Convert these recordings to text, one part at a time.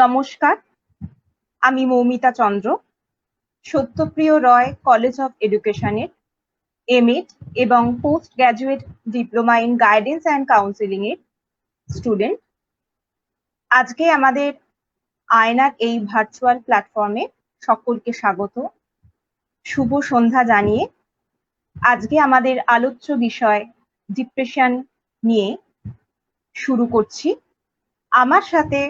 নমস্কার, আমি মৌমিতা চন্দ্র, সত্যপ্রিয় রয় college of এডুকেশনের এমএড এবং post graduate diploma in guidance and counselling এর স্টুডেন্ট। আজকে আমাদের আয়নার এই ভার্চুয়াল প্ল্যাটফর্মে সকলকে স্বাগত, শুভ সন্ধ্যা জানিয়ে আজকে আমাদের আলোচ্য বিষয় ডিপ্রেশন নিয়ে শুরু করছি। আমার সাথে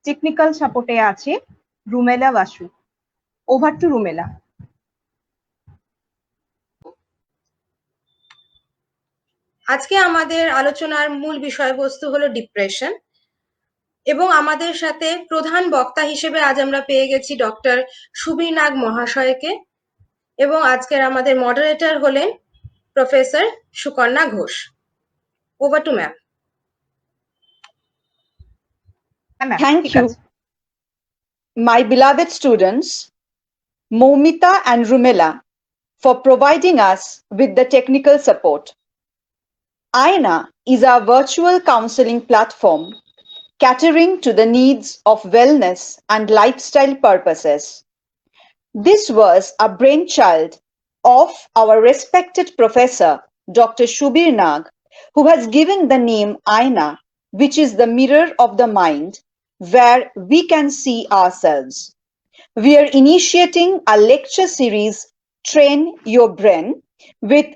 টেকনিক্যাল সাপোর্টে আছে রুমেলা বাসু। Over to Rumela. আজকে আমাদের আলোচনার মূল বিষয়বস্তু হলো ডিপ্রেশন এবং আমাদের সাথে প্রধান বক্তা হিসেবে আজ আমরা পেয়ে গেছি ডক্টর সুবীর নাগ মহাশয়কে এবং আজকের আমাদের মডারেটর হলেন professor Sukanya Ghosh. Over to ma'am. Thank you, my beloved students, Moumita and Rumela, for providing us with the technical support. Aina is our virtual counseling platform catering to the needs of wellness and lifestyle purposes. This was a brainchild of our respected professor, Dr. Shubir Nag, who has given the name Aina, which is the mirror of the mind, where we can see ourselves. We are initiating a lecture series, Train Your Brain, with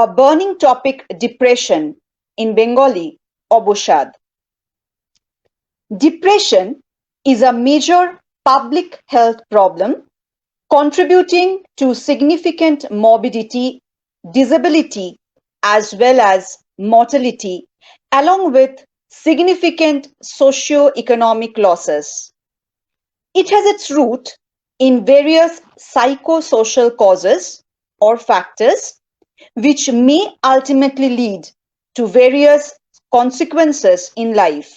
a burning topic, depression, in Bengali, Oboshad. Depression is a major public health problem contributing to significant morbidity, disability, as well as mortality, along with significant socio-economic losses. It has its root in various psychosocial causes or factors, which may ultimately lead to various consequences in life.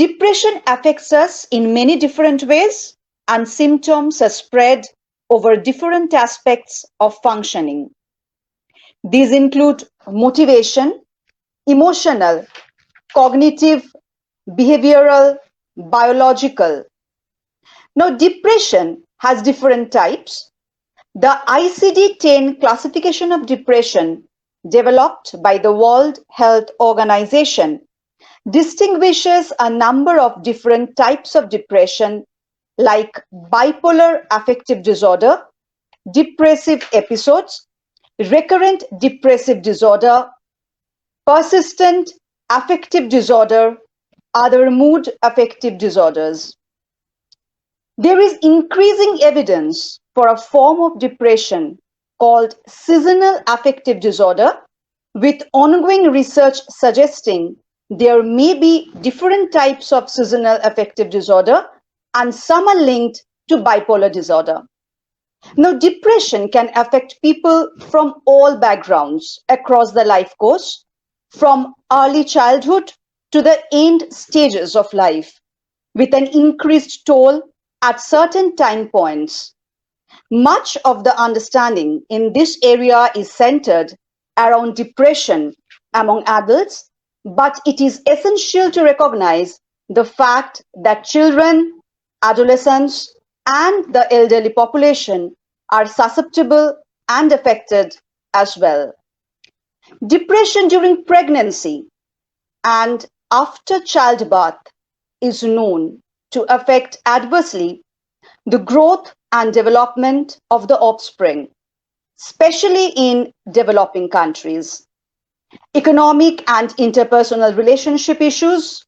Depression affects us in many different ways, and symptoms are spread over different aspects of functioning. These include motivation, emotional, cognitive, behavioral, biological. Now, depression has different types. The ICD-10 classification of depression, developed by the World Health Organization, distinguishes a number of different types of depression, like bipolar affective disorder, depressive episodes, recurrent depressive disorder, persistent affective disorder, other mood affective disorders. There is increasing evidence for a form of depression called seasonal affective disorder, with ongoing research suggesting there may be different types of seasonal affective disorder, and some are linked to bipolar disorder. Now, depression can affect people from all backgrounds across the life course, from early childhood to the end stages of life, with an increased toll at certain time points. Much of the understanding in this area is centered around depression among adults, but it is essential to recognize the fact that children, adolescents, and the elderly population are susceptible and affected as well. Depression during pregnancy and after childbirth is known to affect adversely the growth and development of the offspring, especially in developing countries. Economic and interpersonal relationship issues,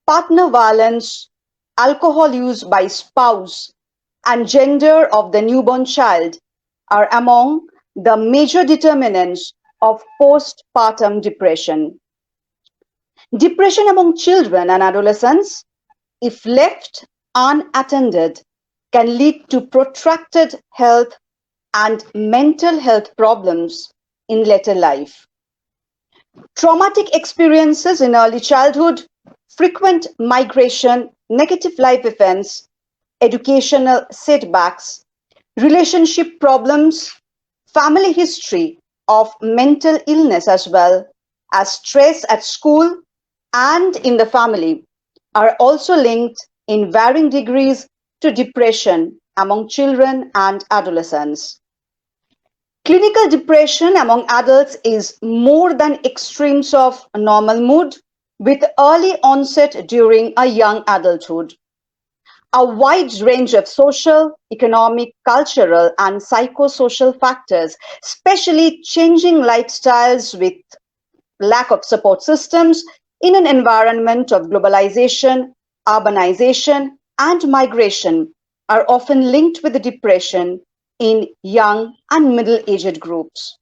partner violence, alcohol use by spouse, and gender of the newborn child are among the major determinants of postpartum depression. Depression among children and adolescents, if left unattended, can lead to protracted health and mental health problems in later life. Traumatic experiences in early childhood, frequent migration, negative life events, educational setbacks, relationship problems, family history of mental illness, as well as stress at school and in the family, are also linked in varying degrees to depression among children and adolescents. Clinical depression among adults is more than extremes of normal mood, with early onset during a young adulthood. A wide range of social, economic, cultural, and psychosocial factors, especially changing lifestyles with lack of support systems in an environment of globalization, urbanization, and migration, are often linked with the depression in young and middle-aged groups.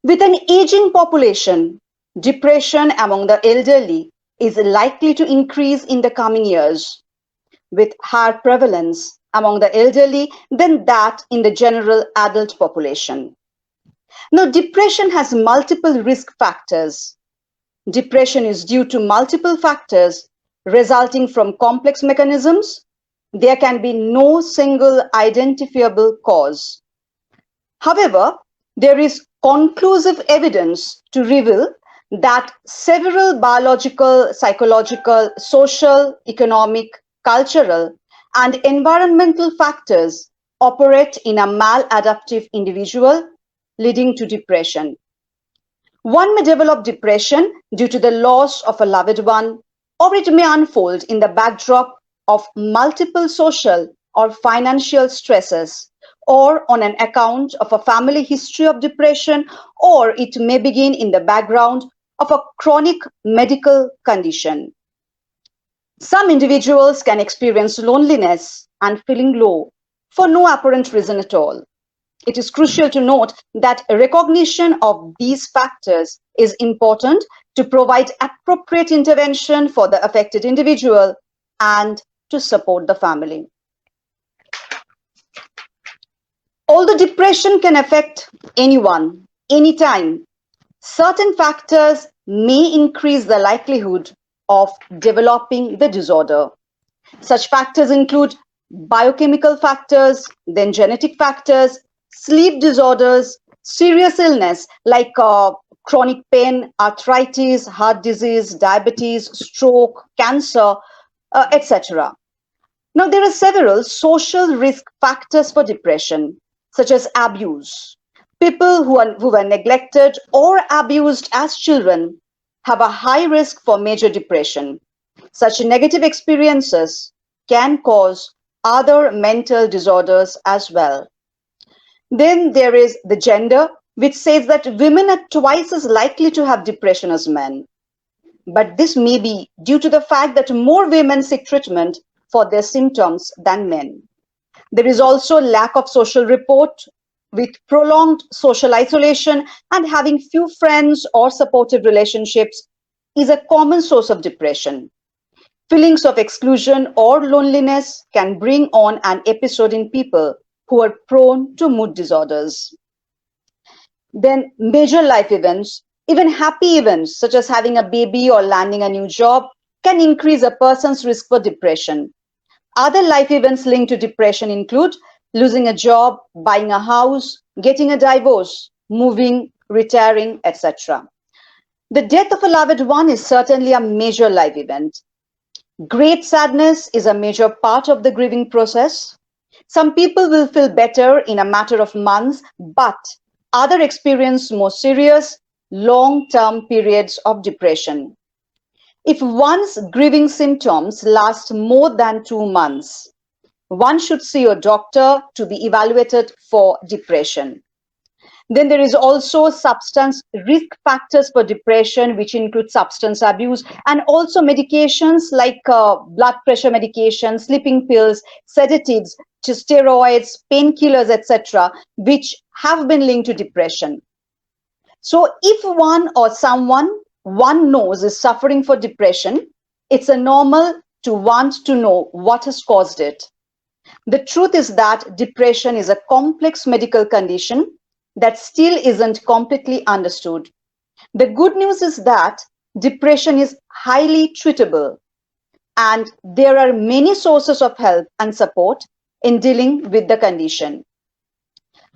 With an aging population, depression among the elderly is likely to increase in the coming years, with higher prevalence among the elderly than that in the general adult population. Now, depression has multiple risk factors. Depression is due to multiple factors resulting from complex mechanisms. There can be no single identifiable cause. However, there is conclusive evidence to reveal that several biological, psychological, social, economic, cultural, and environmental factors operate in a maladaptive individual, leading to depression. One may develop depression due to the loss of a loved one, or it may unfold in the backdrop of multiple social or financial stresses, or on an account of a family history of depression, or it may begin in the background of a chronic medical condition. Some individuals can experience loneliness and feeling low for no apparent reason at all. It is crucial to note that recognition of these factors is important to provide appropriate intervention for the affected individual and to support the family. Although depression can affect anyone, anytime, certain factors may increase the likelihood of developing the disorder. Such factors include biochemical factors, then genetic factors, sleep disorders, serious illness like chronic pain, arthritis, heart disease, diabetes, stroke, cancer, etc. Now, there are several social risk factors for depression, such as abuse. People who were neglected or abused as children have a high risk for major depression. Such negative experiences can cause other mental disorders as well. Then there is the gender, which says that women are twice as likely to have depression as men. But this may be due to the fact that more women seek treatment for their symptoms than men. There is also lack of social rapport, with prolonged social isolation and having few friends or supportive relationships is a common source of depression. Feelings of exclusion or loneliness can bring on an episode in people who are prone to mood disorders. Then major life events, even happy events such as having a baby or landing a new job, can increase a person's risk for depression. Other life events linked to depression include losing a job, buying a house, getting a divorce, moving, retiring, etc. The death of a loved one is certainly a major life event. Great sadness is a major part of the grieving process. Some people will feel better in a matter of months, but others experience more serious, long-term periods of depression. If one's grieving symptoms last more than 2 months, one should see a doctor to be evaluated for depression. Then there is also substance risk factors for depression, which include substance abuse and also medications like blood pressure medications, sleeping pills, sedatives, steroids, painkillers, etc., which have been linked to depression. So if one or someone one knows is suffering for depression, it's a normal to want to know what has caused it. The truth is that depression is a complex medical condition that still isn't completely understood. The good news is that depression is highly treatable, and there are many sources of help and support in dealing with the condition.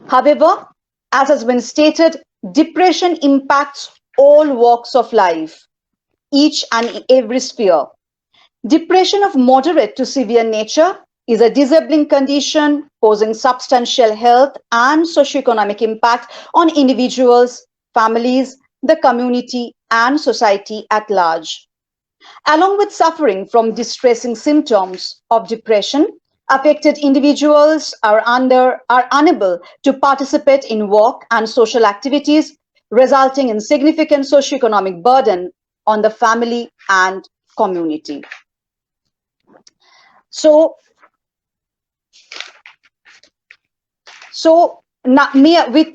However, as has been stated, depression impacts all walks of life, each and every sphere. Depression of moderate to severe nature is a disabling condition posing substantial health and socioeconomic impact on individuals, families, the community, and society at large. Along with suffering from distressing symptoms of depression, affected individuals are unable to participate in work and social activities, resulting in significant socioeconomic burden on the family and community. So now, with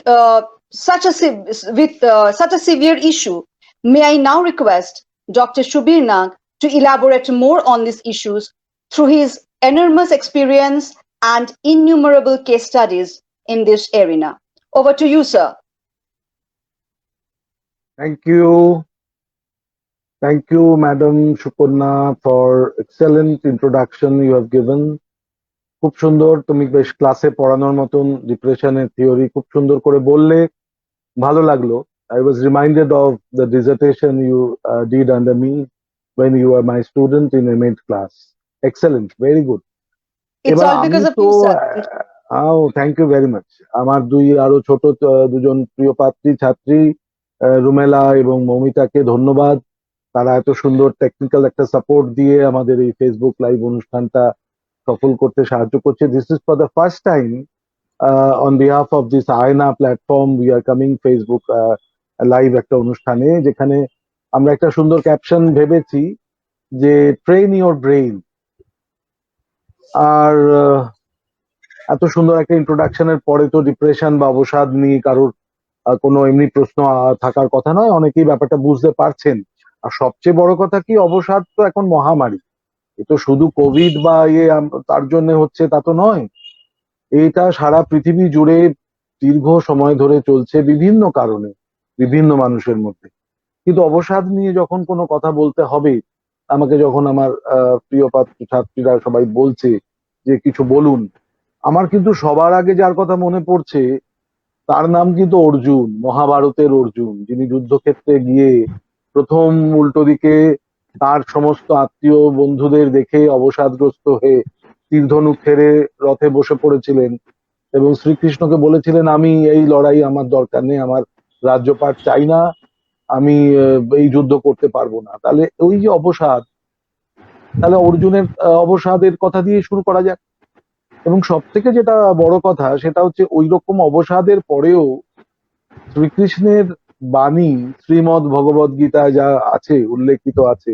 such a severe issue, may I now request Dr. Shubir Nag to elaborate more on these issues through his enormous experience and innumerable case studies in this arena. Over to you, sir. Thank you. Thank you, Madam Suparna, for excellent introduction you have given. খুব সুন্দর, তুমি বেশ ক্লাসে পড়ানোর মতন ডিপ্রেশনের theory খুব সুন্দর করে বললে, ভালো লাগলো। I was reminded of the dissertation you did under me when you were my student in MAD class. Excellent, very good. It's all because of you, sir. Oh, thank you very much. আমার আরো ছোট দুজন প্রিয় ছাত্রী রুমেলা এবং মৌমিতাকে ধন্যবাদ। তারা এত সুন্দর টেকনিক্যাল একটা সাপোর্ট দিয়ে আমাদের এই ফেসবুক লাইভ অনুষ্ঠানটা সফল করতে সাহায্য করছে। This is for the first time on behalf of this Aayna platform we are coming Facebook live একটা অনুষ্ঠানে, যেখানে আমরা একটা সুন্দর ক্যাপশন ভেবেছি যে ট্রেন ইওর ব্রেইন। আর এত সুন্দর একটা ইন্ট্রোডাকশনের পরে তো ডিপ্রেশন বা অবসাদ নিয়ে কারোর কোনো এমনি প্রশ্ন থাকার কথা নয়, অনেকেই ব্যাপারটা বুঝতে পারছেন। আর সবচেয়ে বড় কথা কি, অবসাদ তো এখন মহামারী। এ তো শুধু কোভিড বা তার জন্য হচ্ছে তা তো নয়, এটা সারা পৃথিবী জুড়ে দীর্ঘ সময় ধরে চলছে বিভিন্ন কারণে, বিভিন্ন মানুষের মধ্যে। কিন্তু অবসাদ নিয়ে যখন কোনো কথা বলতে হবে, আমাকে যখন আমার প্রিয় ছাত্রীরা সবাই বলছে যে কিছু বলুন, আমার কিন্তু সবার আগে যার কথা মনে পড়ছে তার নাম কিন্তু অর্জুন, মহাভারতের অর্জুন, যিনি যুদ্ধক্ষেত্রে গিয়ে প্রথম উল্টো দিকে তার সমস্ত আত্মীয় বন্ধুদের দেখে অবসাদগ্রস্ত হয়ে তীরধনুক ছেড়ে রথে বসে পড়েছিলেন এবং শ্রীকৃষ্ণকে বলেছিলেন, আমি এই লড়াই আমার দরকার নেই, আমার রাজ্যপাট চাই না, আমি এই যুদ্ধ করতে পারবো না। তাহলে ওই যে অবসাদ, তাহলে অর্জুনের অবসাদের কথা দিয়ে শুরু করা যাক। এবং সব থেকে যেটা বড় কথা সেটা হচ্ছে ওই রকম অবসাদের পরেও শ্রীকৃষ্ণের বাণী শ্রীমদ ভগবদ গীতায় যা আছে, উল্লেখিত আছে,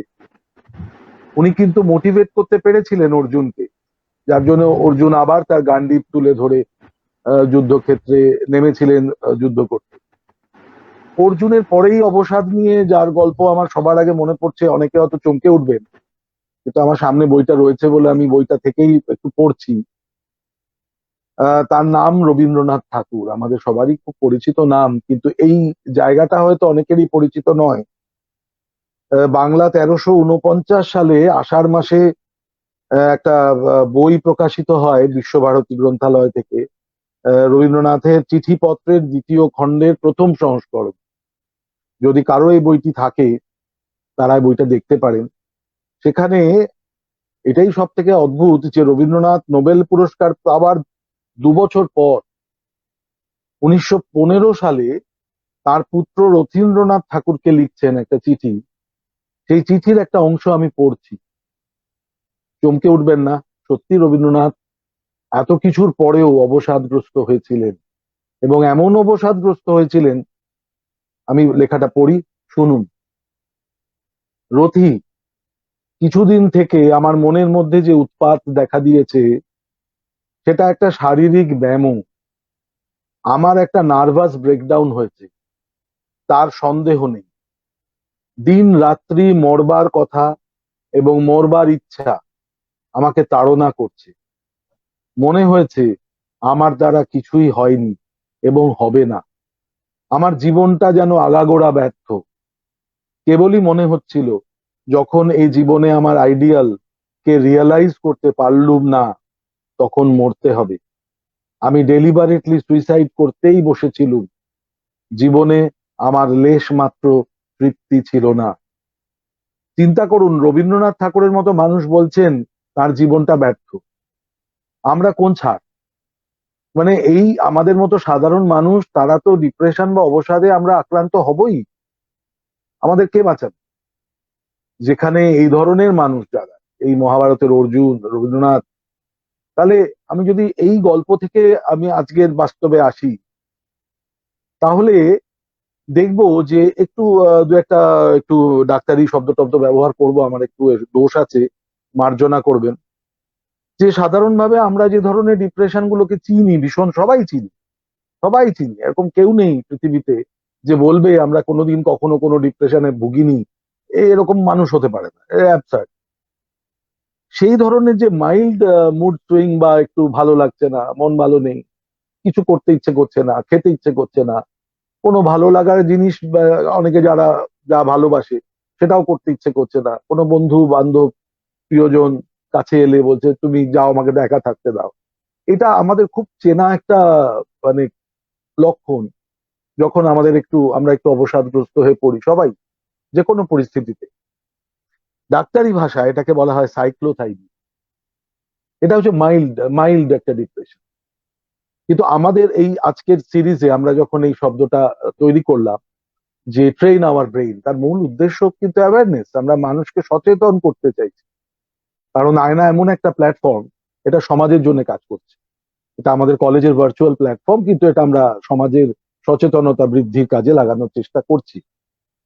উনি কিন্তু মোটিভেট করতে পেরেছিলেন অর্জুনকে, যার জন্য অর্জুন আবার তার গান্ডিব তুলে ধরে যুদ্ধক্ষেত্রে নেমেছিলেন যুদ্ধ করতে। অর্জুনের পরেই অবসাদ নিয়ে যার গল্প আমার সবার আগে মনে পড়ছে, অনেকে হয়তো চমকে উঠবেন, কিন্তু আমার সামনে বইটা রয়েছে বলে আমি বইটা থেকেই একটু পড়ছি। তার নাম রবীন্দ্রনাথ ঠাকুর, আমাদের সবারই খুব পরিচিত নাম, কিন্তু এই জায়গাটা হয়তো অনেকেরই পরিচিত নয়। বাংলা 1349 সালে আষাঢ় মাসে একটা বই প্রকাশিত হয় বিশ্বভারতী গ্রন্থালয় থেকে, রবীন্দ্রনাথের চিঠিপত্রের দ্বিতীয় খণ্ডের প্রথম সংস্করণ। যদি কারো এই বইটি থাকে তারা বইটা দেখতে পারেন। সেখানে এটাই সব থেকে অদ্ভুত যে রবীন্দ্রনাথ নোবেল পুরস্কার পাওয়ার 2 বছর পর 1915 সালে তার পুত্র রথীন্দ্রনাথ ঠাকুরকে লিখছেন একটা চিঠি। সেই চিঠির একটা অংশ আমি পড়ছি, চমকে উঠবেন না। সত্যি রবীন্দ্রনাথ এত কিছুর পরেও অবসাদগ্রস্ত হয়েছিলেন, এবং এমন অবসাদগ্রস্ত হয়েছিলেন, আমি লেখাটা পড়ি, শুনুন। রথী, কিছুদিন থেকে আমার মনের মধ্যে যে উৎপাত দেখা দিয়েছে সেটা একটা শারীরিক ব্যামো। আমার একটা নার্ভাস ব্রেকডাউন হয়েছে, তার সন্দেহ নেই। দিন রাত্রি মরবার কথা এবং মরবার ইচ্ছা আমাকে তাড়না করছে। মনে হয়েছে আমার দ্বারা কিছুই হয়নি এবং হবে না। আমার জীবনটা যেন আগাগোড়া ব্যর্থ। কেবলই মনে হচ্ছিল যখন এই জীবনে আমার আইডিয়াল কে রিয়েলাইজ করতে পারলুম না, তখন মরতে হবে। আমি ডেলিবারেটলি সুইসাইড করতেই বসেছিলুম। জীবনে আমার লেশ মাত্র তৃপ্তি ছিল না। চিন্তা করুন, রবীন্দ্রনাথ ঠাকুরের মতো মানুষ বলছেন তার জীবনটা ব্যর্থ। আমরা কোন ছাড়? মানে এই আমাদের মতো সাধারণ মানুষ, তারা তো ডিপ্রেশন বা অবসাদে আমরা আক্রান্ত হবই। আমাদের কে বাঁচাবে? যেখানে এই ধরনের মানুষ যারা, এই মহাভারতের অর্জুন, রবীন্দ্রনাথ, তাহলে আমি যদি এই গল্প থেকে আমি আজকের বাস্তবে আসি, তাহলে দেখবো যে একটু দু একটা একটু ডাক্তারি শব্দ টব্দ ব্যবহার করব, আমার একটু এর দোষ আছে, মার্জনা করবেন। যে সাধারণভাবে আমরা যে ধরনের ডিপ্রেশন গুলোকে চিনি, ভীষণ সবাই চিনি, এরকম কেউ নেই পৃথিবীতে যে বলবে আমরা কোনোদিন কখনো কোনো ডিপ্রেশনে ভুগিনি, এরকম মানুষ হতে পারে না, অ্যাবসার্ড। সেই ধরনের যে মাইল্ড মুড সুইং, বা একটু ভালো লাগছে না, মন ভালো নেই, কিছু করতে ইচ্ছে করছে না, খেতে ইচ্ছে করছে না, কোনো ভালো লাগার জিনিস অনেকে যারা যা ভালোবাসে সেটাও করতে ইচ্ছে করছে না, কোনো বন্ধু বান্ধব প্রিয়জন কাছে এলে বলছে তুমি যাও, আমাকে একা থাকতে দাও। এটা আমাদের খুব চেনা একটা মানে লক্ষণ, যখন আমরা একটু অবসাদগ্রস্ত হয়ে পড়ি সবাই, যে কোনো পরিস্থিতিতে। ডাক্তারি ভাষায় এটাকে বলা হয় সাইক্লোথাইমিয়া। এটা হচ্ছে মাইল্ড একটা ডিপ্রেশন। কিন্তু আমাদের এই আজকের সিরিজে আমরা যখন এই শব্দটা তৈরি করলাম, যে ট্রেন আওয়ার ব্রেইন, তার মূল উদ্দেশ্য কিন্তু অ্যাওয়ারনেস। আমরা মানুষকে সচেতন করতে চাইছি, কারণ আয়না এমন একটা প্ল্যাটফর্ম, এটা সমাজের জন্য কাজ করছে। এটা আমাদের কলেজের ভার্চুয়াল প্ল্যাটফর্ম, কিন্তু এটা আমরা সমাজের সচেতনতা বৃদ্ধির কাজে লাগানোর চেষ্টা করছি।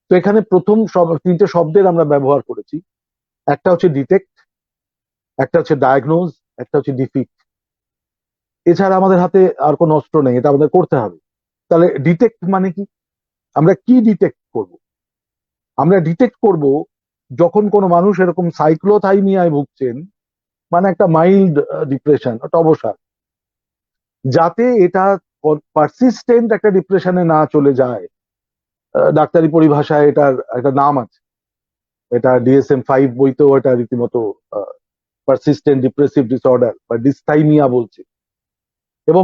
তো এখানে প্রথম তিনটে শব্দের আমরা ব্যবহার করেছি। একটা হচ্ছে ডিটেক্ট, একটা হচ্ছে ডায়াগনোজ, একটা হচ্ছে ডিফিট। এছাড়া আমাদের হাতে আর কোনো অস্ত্র নেই, এটা আমাদের করতে হবে। তাহলে ডিটেক্ট মানে কি? আমরা কি ডিটেক্ট করব? আমরা ডিটেক্ট করব যখন কোনো মানুষ এরকম সাইক্লোথাইমিয়ায় ভুগছেন, মানে একটা মাইল্ড ডিপ্রেশন, একটা অবসাদ, যাতে এটা পারসিস্টেন্ট একটা ডিপ্রেশনে না চলে যায়। ডাক্তারি পরিভাষায় এটার একটা নাম আছে, এটা DSM-5 বইতেও এটা রীতিমতো পারসিস্টেন্ট ডিপ্রেসিভ ডিসঅর্ডার বা ডিসথাইমিয়া বলছে। এবং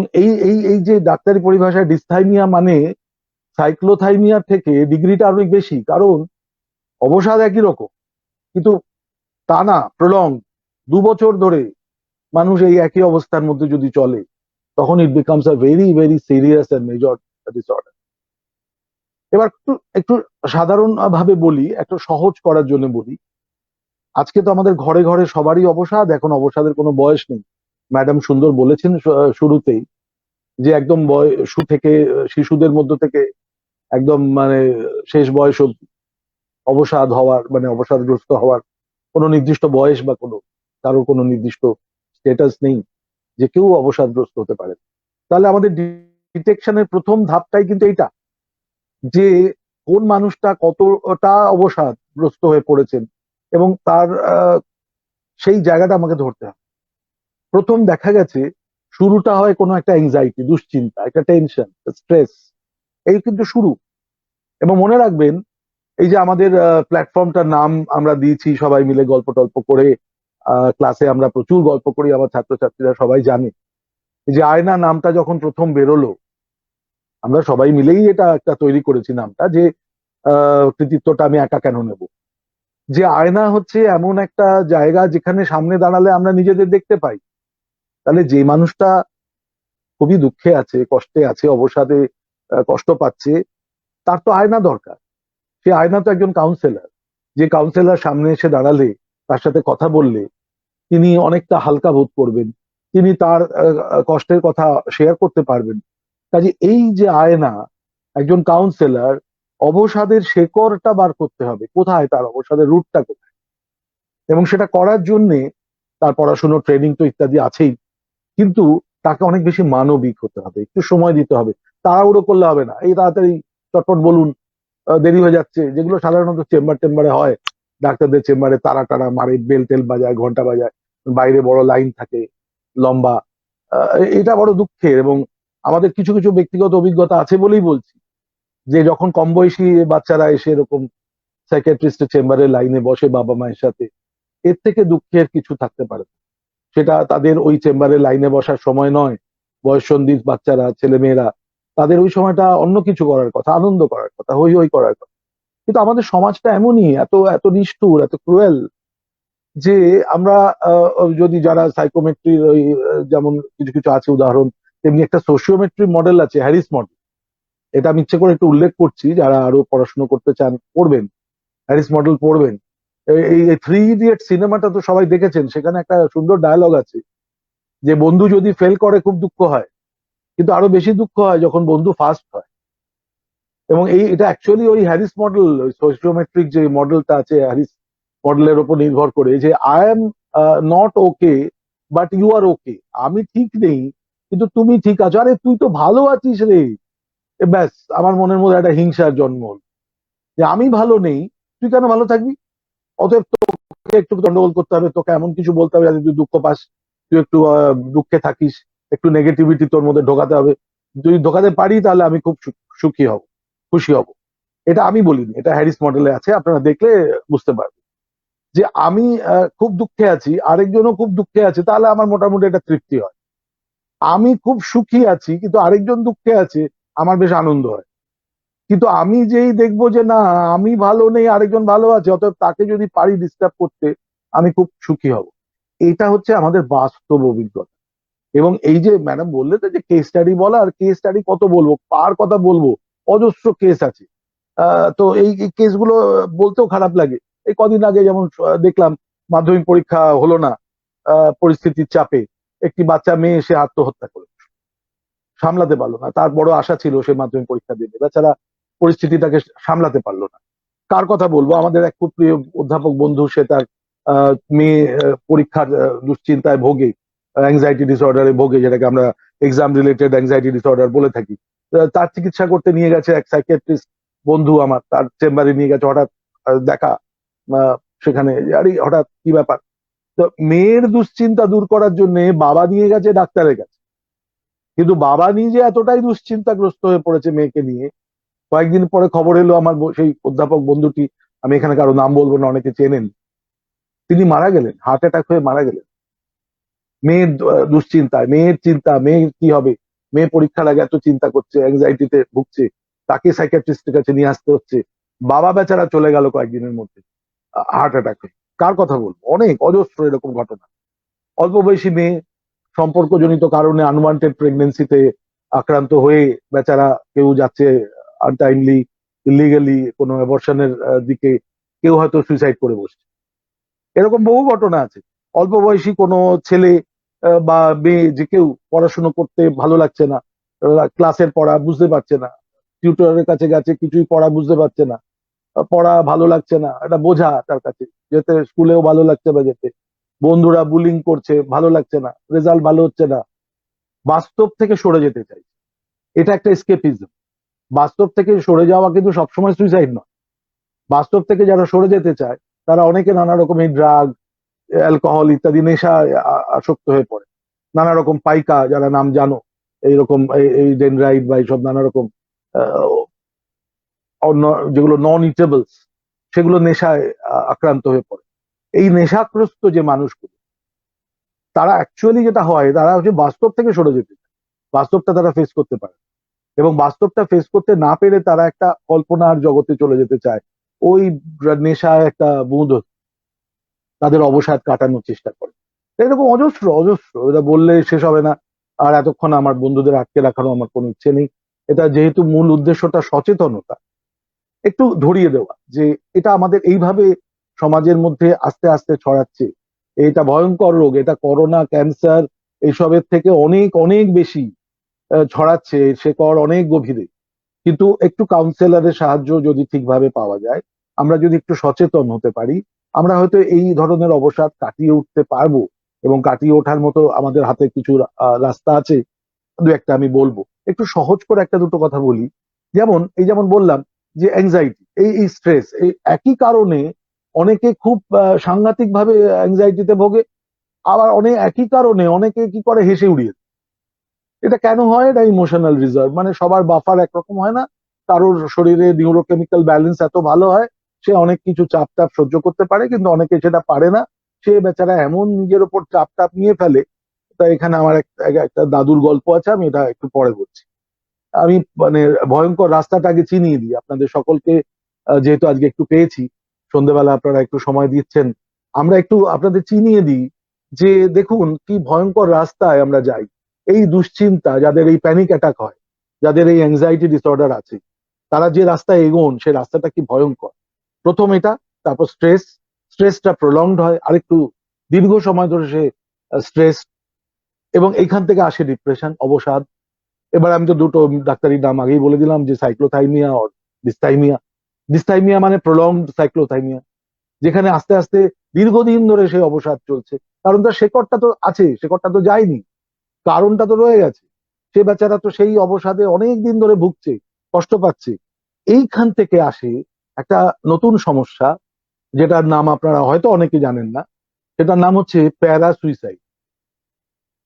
এই যে ডাক্তারি পরিভাষায় ডিসথাইমিয়া মানে সাইক্লোথাইমিয়ার থেকে ডিগ্রিটা অনেক বেশি, কারণ অবসাদ একই রকম, কিন্তু টানা প্রলং 2 বছর ধরে মানুষ এই একই অবস্থার মধ্যে যদি চলে, তখন it becomes a very very serious and major disorder. এবার একটু সাধারণ ভাবে বলি, একটু সহজ করার জন্য বলি। আজকে তো আমাদের ঘরে ঘরে সবারই অবসাদ, এখন অবসাদের কোনো বয়স নেই। ম্যাডাম সুন্দর বলেছেন শুরুতেই, যে একদম বয়স থেকে শিশুদের মধ্য থেকে একদম মানে শেষ বয়স অবধি অবসাদ হওয়ার, মানে অবসাদগ্রস্ত হওয়ার কোনো নির্দিষ্ট বয়স বা কারোর কোনো নির্দিষ্ট স্টেটাস নেই, যে কেউ অবসাদগ্রস্ত হতে পারে। তাহলে আমাদের ডিটেকশনের প্রথম ধাপটাই কিন্তু এইটা, যে কোন মানুষটা কতটা অবসাদগ্রস্ত হয়ে পড়েছেন, এবং তার সেই জায়গাটা আমাকে ধরতে হবে। প্রথম দেখা গেছে শুরুটা হয় কোনো একটা অ্যাংজাইটি, দুশ্চিন্তা, একটা টেনশন, স্ট্রেস, এই কিন্তু শুরু। এবং মনে রাখবেন, এই যে আমাদের প্ল্যাটফর্মটার নাম আমরা দিয়েছি সবাই মিলে গল্প টল্প করে, ক্লাসে আমরা প্রচুর গল্প করি, আমার ছাত্রছাত্রীরা সবাই জানে। এই যে আয়না নামটা যখন প্রথম বেরোলো, আমরা সবাই মিলেই এটা একটা তৈরি করেছি নামটা, যে কৃতিত্বটা আমি একা কেন নেব। যে আয়না হচ্ছে এমন একটা জায়গা যেখানে সামনে দাঁড়ালে আমরা নিজেদের দেখতে পাই। তাহলে যে মানুষটা খুবই দুঃখে আছে, কষ্টে আছে, অবসাদে কষ্ট পাচ্ছে, তার তো আয়না দরকার। সে আয়না তো একজন কাউন্সেলর, যে কাউন্সেলর সামনে এসে দাঁড়ালে, তার সাথে কথা বললে তিনি অনেকটা হালকা বোধ করবেন, তিনি তার কষ্টের কথা শেয়ার করতে পারবেন। কাজে এই যে আয়না, একজন কাউন্সেলর অবসাদের শেকড়টা বার করতে হবে, কোথায় তার অবসাদের রুটটা কোথায়, এবং সেটা করার জন্যে তার পড়াশুনো, ট্রেনিং তো ইত্যাদি আছেই, কিন্তু তাকে অনেক বেশি মানবিক হতে হবে, একটু সময় দিতে হবে, তাড়াহুড়ো করলে হবে না। এই তাড়াতাড়ি চটপট বলুন, দেরি হয়ে যাচ্ছে, যেগুলো সাধারণত টেম্বারে হয়, ডাক্তারদের চেম্বারে তারা টারা মারে, বেল টেল বাজায়, ঘন্টা বাজায়, বাইরে বড় লাইন থাকে লম্বা। এটা বড় দুঃখের। এবং আমাদের কিছু কিছু ব্যক্তিগত অভিজ্ঞতা আছে বলেই বলছি, যে যখন কম বয়সী বাচ্চারা এসে এরকম সাইকিয়াট্রিস্টের চেম্বারে লাইনে বসে বাবা মায়ের সাথে, এর থেকে দুঃখের কিছু থাকতে পারে না। সেটা তাদের ওই চেম্বারে লাইনে বসার সময় নয়। বয়ঃসন্ধির বাচ্চারা, ছেলে মেয়েরা, তাদের ওই সময়টা অন্য কিছু করার কথা, আনন্দ করার কথা, হই হই করার কথা। কিন্তু আমাদের সমাজটা এমনই, এত এত নিষ্ঠুর, এত ক্রুয়েল, যে আমরা যদি যারা সাইকোমেট্রির ওই যেমন কিছু কিছু আছে উদাহরণ, তেমনি একটা সোশিওমেট্রি মডেল আছে, হ্যারিস মডেল। এটা আমি ইচ্ছে করে একটু উল্লেখ করছি, যারা আরো পড়াশোনা করতে চান পড়বেন, হ্যারিস মডেল পড়বেন। এই থ্রি ইডিয়ট সিনেমাটা তো সবাই দেখেছেন, সেখানে একটা সুন্দর ডায়লগ আছে যে বন্ধু যদি ফেল করে খুব দুঃখ হয়, কিন্তু আরো বেশি দুঃখ হয় যখন বন্ধু ফার্স্ট হয়। এবং এটা অ্যাকচুয়ালি ওই হ্যারিস মডেল, ওই সোশিওমেট্রিক যে মডেলটা আছে হ্যারিস মডেলের উপর নির্ভর করে, যে I am not okay but you are okay. আমি ঠিক নেই কিন্তু তুমি ঠিক আছো, আরে তুই তো ভালো আছিস রে। ব্যাস, আমার মনের মধ্যে একটা হিংসার জন্ম হলো যে আমি ভালো নেই, তুই কেন ভালো থাকবি? অতএব তোকে একটু গন্ডগোল করতে হবে, তোকে এমন কিছু বলতে হবে যাতে তুই দুঃখ পাস, তুই একটু দুঃখে থাকিস, একটু নেগেটিভিটি তোর মধ্যে ঢোকাতে হবে। যদি ঢোকাতে পারি তাহলে আমি খুব সুখী হব, খুশি হব। এটা আমি বলিনি, এটা হ্যারিস মডেলে আছে, আপনারা দেখলে বুঝতে পারবেন যে আমি খুব দুঃখে আছি, আরেকজনও খুব দুঃখে আছে, তাহলে আমার মোটামুটি একটা তৃপ্তি হয়। আমি খুব সুখী আছি কিন্তু আরেকজন দুঃখে আছে, আমার বেশ আনন্দ হয়। কিন্তু আমি যেই দেখবো যে না, আমি ভালো নেই, আরেকজন ভালো আছে, অতএব তাকে যদি পারি ডিস্টার্ব করতে, আমি খুব সুখী হব। এটা হচ্ছে আমাদের বাস্তব অভিজ্ঞতা। এবং এই যে ম্যাডাম বললে তো যে কেস স্টাডি বলা, আর কেস স্টাডি কত বলবো, কার কথা বলবো, অজস্র কেস আছে। তো এই কেসগুলো বলতেও খারাপ লাগে। এই কদিন আগে যেমন দেখলাম মাধ্যমিক পরীক্ষা হলো না, পরিস্থিতির চাপে একটি বাচ্চা মেয়ে এসে আত্মহত্যা করে, সামলাতে পারলো না। তার বড় আশা ছিল সে মাধ্যমিক পরীক্ষা দেবে, বেচারা পরিস্থিতিটাকে সামলাতে পারলো না। কার কথা বলবো, আমাদের এক খুব প্রিয় অধ্যাপক বন্ধু, সে তার মেয়ে পরীক্ষার দুশ্চিন্তায় ভোগে, অ্যাংজাইটি ডিসঅর্ডারে ভোগে, যেটাকে আমরা এক্সাম রিলেটেড অ্যাংজাইটি ডিসঅর্ডার বলে থাকি। তার চিকিৎসা করতে নিয়ে গেছে এক সাইকিয়াট্রিস্ট বন্ধু আমার, তার চেম্বারে নিয়ে গেছে। হঠাৎ দেখা সেখানে, আরে হঠাৎ কি ব্যাপার? তো মেয়ের দুশ্চিন্তা দূর করার জন্য বাবা নিয়ে গেছে ডাক্তারের কাছে, কিন্তু বাবা নিজে এতটাই দুশ্চিন্তাগ্রস্ত হয়ে পড়েছে মেয়েকে নিয়ে। কয়েকদিন পরে খবর এলো, আমার সেই অধ্যাপক বন্ধুটি, আমি এখানে কারো নাম বলবো না, অনেকে চেনেন, তিনি মারা গেলেন, হার্ট অ্যাটাক হয়ে মারা গেলেন। মেয়ের দুশ্চিন্তায়, মেয়ের চিন্তা, মেয়ের কি হবে, মেয়ে পরীক্ষার আগে এত চিন্তা করছে, অ্যাংজাইটিতে ভুগছে, তাকে সাইকিয়াট্রিস্টের কাছে নিয়ে আসতে হচ্ছে। বাবা বেচারা চলে গেল কয়েকদিনের মধ্যে হার্ট অ্যাটাক হয়ে। কার কথা বলবো, অনেক অজস্র এরকম ঘটনা। অল্প বয়সী মেয়ে সম্পর্কজনিত কারণে আনওয়ান্টেড প্রেগনেন্সিতে আক্রান্ত হয়ে বেচারা কেউ যাচ্ছে আনটাইমলি, ইলিগালি কোনো অ্যাবর্শনের দিকে, কেউ হয়তো সুইসাইড করে বসছে। এরকম বহু ঘটনা আছে। অল্প বয়সী কোনো ছেলে বা মেয়ে, যে কেউ পড়াশুনো করতে ভালো লাগছে না, ক্লাসের পড়া বুঝতে পারছে না, টিউটরের কাছে গেছে, কিছুই পড়া বুঝতে পারছে না, পড়া ভালো লাগছে না, এটা বোঝা তার কাছে, যেতে স্কুলেও ভালো লাগছে না যেতে, বন্ধুরা বুলিং করছে, ভালো লাগছে না, রেজাল্ট ভালো হচ্ছে না, বাস্তব থেকে সরে যেতে চাই। এটা একটা এসকেপিজম। বাস্তব থেকে সরে যাওয়া কিন্তু সবসময় সুইসাইড নয়। বাস্তব থেকে যারা সরে যেতে চায়, তারা অনেকে নানা রকমের ড্রাগ, অ্যালকোহল ইত্যাদি নেশায় আসক্ত হয়ে পড়ে। নানা রকম পাইকা, যারা নাম জানো, এইরকম এই ডেনড্রাইট বা এইসব নানা রকম অন্য যেগুলো নন ইটেবলস, সেগুলো নেশায় আক্রান্ত হয়ে পড়ে। এই নেশাগ্রস্ত যে মানুষগুলো, তারা অ্যাকচুয়ালি যেটা হয়, তারা হচ্ছে বাস্তব থেকে সরে যেতে চায়, বাস্তবটা তারা ফেস করতে পারে, এবং বাস্তবটা ফেস করতে না পেরে তারা একটা কল্পনার জগতে চলে যেতে চায়, ওই নেশায় একটা বুঁদ তাদের অবসাদ কাটানোর চেষ্টা করে। এরকম অজস্র অজস্র, এটা বললে শেষ হবে না। আর এতক্ষণ আমার বন্ধুদের আটকে রাখারও আমার কোনো ইচ্ছে নেই। এটা যেহেতু মূল উদ্দেশ্যটা সচেতনতা, একটু ধরিয়ে দেওয়া যে এটা আমাদের এইভাবে সমাজের মধ্যে আস্তে আস্তে ছড়াচ্ছে। এটা ভয়ঙ্কর রোগ, এটা করোনা, ক্যান্সার এইসবের থেকে অনেক অনেক বেশি ছড়াচ্ছে, শেকড় অনেক গভীরে। কিন্তু একটু কাউন্সিলরের সাহায্য যদি ঠিকভাবে পাওয়া যায়, আমরা যদি একটু সচেতন হতে পারি, আমরা হয়তো এই ধরনের অবসাদ কাটিয়ে উঠতে পারবো। এবং কাটিয়ে ওঠার মতো আমাদের হাতে কিছু রাস্তা আছে, দু একটা আমি বলবো। একটু সহজ করে একটা দুটো কথা বলি। যেমন বললাম যে অ্যাংজাইটি, এই স্ট্রেস, এই একই কারণে অনেকে খুব সাংঘাতিক ভাবে অ্যাংজাইটিতে ভোগে, আবার অনেক একই কারণে অনেকে কি করে, হেসে উড়িয়ে। এটা কেন হয়? এটা ইমোশনাল রিজার্ভ, মানে সবার বাফার একরকম হয় না। কারোর শরীরে নিউরোকেমিক্যাল ব্যালেন্স এত ভালো হয়, সে অনেক কিছু চাপ টাপ সহ্য করতে পারে, কিন্তু অনেকে সেটা পারে না। সে বেচারা এমন নিজের ওপর চাপ টাপ নিয়ে ফেলে। তা এখানে আমার একটা দাদুর গল্প আছে, আমি এটা একটু পরে বলছি। আমি মানে ভয়ঙ্কর রাস্তাটা আগে চিনিয়ে দিই আপনাদের সকলকে। যেহেতু আজকে একটু পেয়েছি, সন্ধ্যেবেলা আপনারা একটু সময় দিচ্ছেন, আমরা একটু আপনাদের চিনিয়ে দিই যে দেখুন কি ভয়ঙ্কর রাস্তায় আমরা যাই। এই দুশ্চিন্তা, যাদের এই প্যানিক অ্যাটাক হয়, যাদের এই অ্যাংজাইটি ডিসঅর্ডার আছে, তারা যে রাস্তায় এগোন সে রাস্তাটা কি ভয়ঙ্কর। প্রথম এটা, তারপর স্ট্রেসটা প্রলংড হয়, আরেকটু দীর্ঘ সময় ধরে সে স্ট্রেস, এবং এইখান থেকে আসে ডিপ্রেশন, অবসাদ। এবার আমি তো দুটো ডাক্তারি নাম আগেই বলে দিলাম, যে সাইক্লোথাইমিয়া আর ডিসথাইমিয়া। ডিসথাইমিয়া মানে প্রলংড সাইক্লোথাইমিয়া, যেখানে আস্তে আস্তে দীর্ঘদিন ধরে সেই অবসাদ চলছে। কারণ তার শেকড়টা তো আছে, শেকড়টা তো যায়নি, কারণটা তো রয়ে গেছে। সে বেচারা তো সেই অবসাদে অনেক দিন ধরে ভুগছে, কষ্ট পাচ্ছে। এইখান থেকে আসে একটা নতুন সমস্যা, যেটার নাম আপনারা হয়তো অনেকে জানেন না। সেটার নাম হচ্ছে প্যারা সুইসাইড।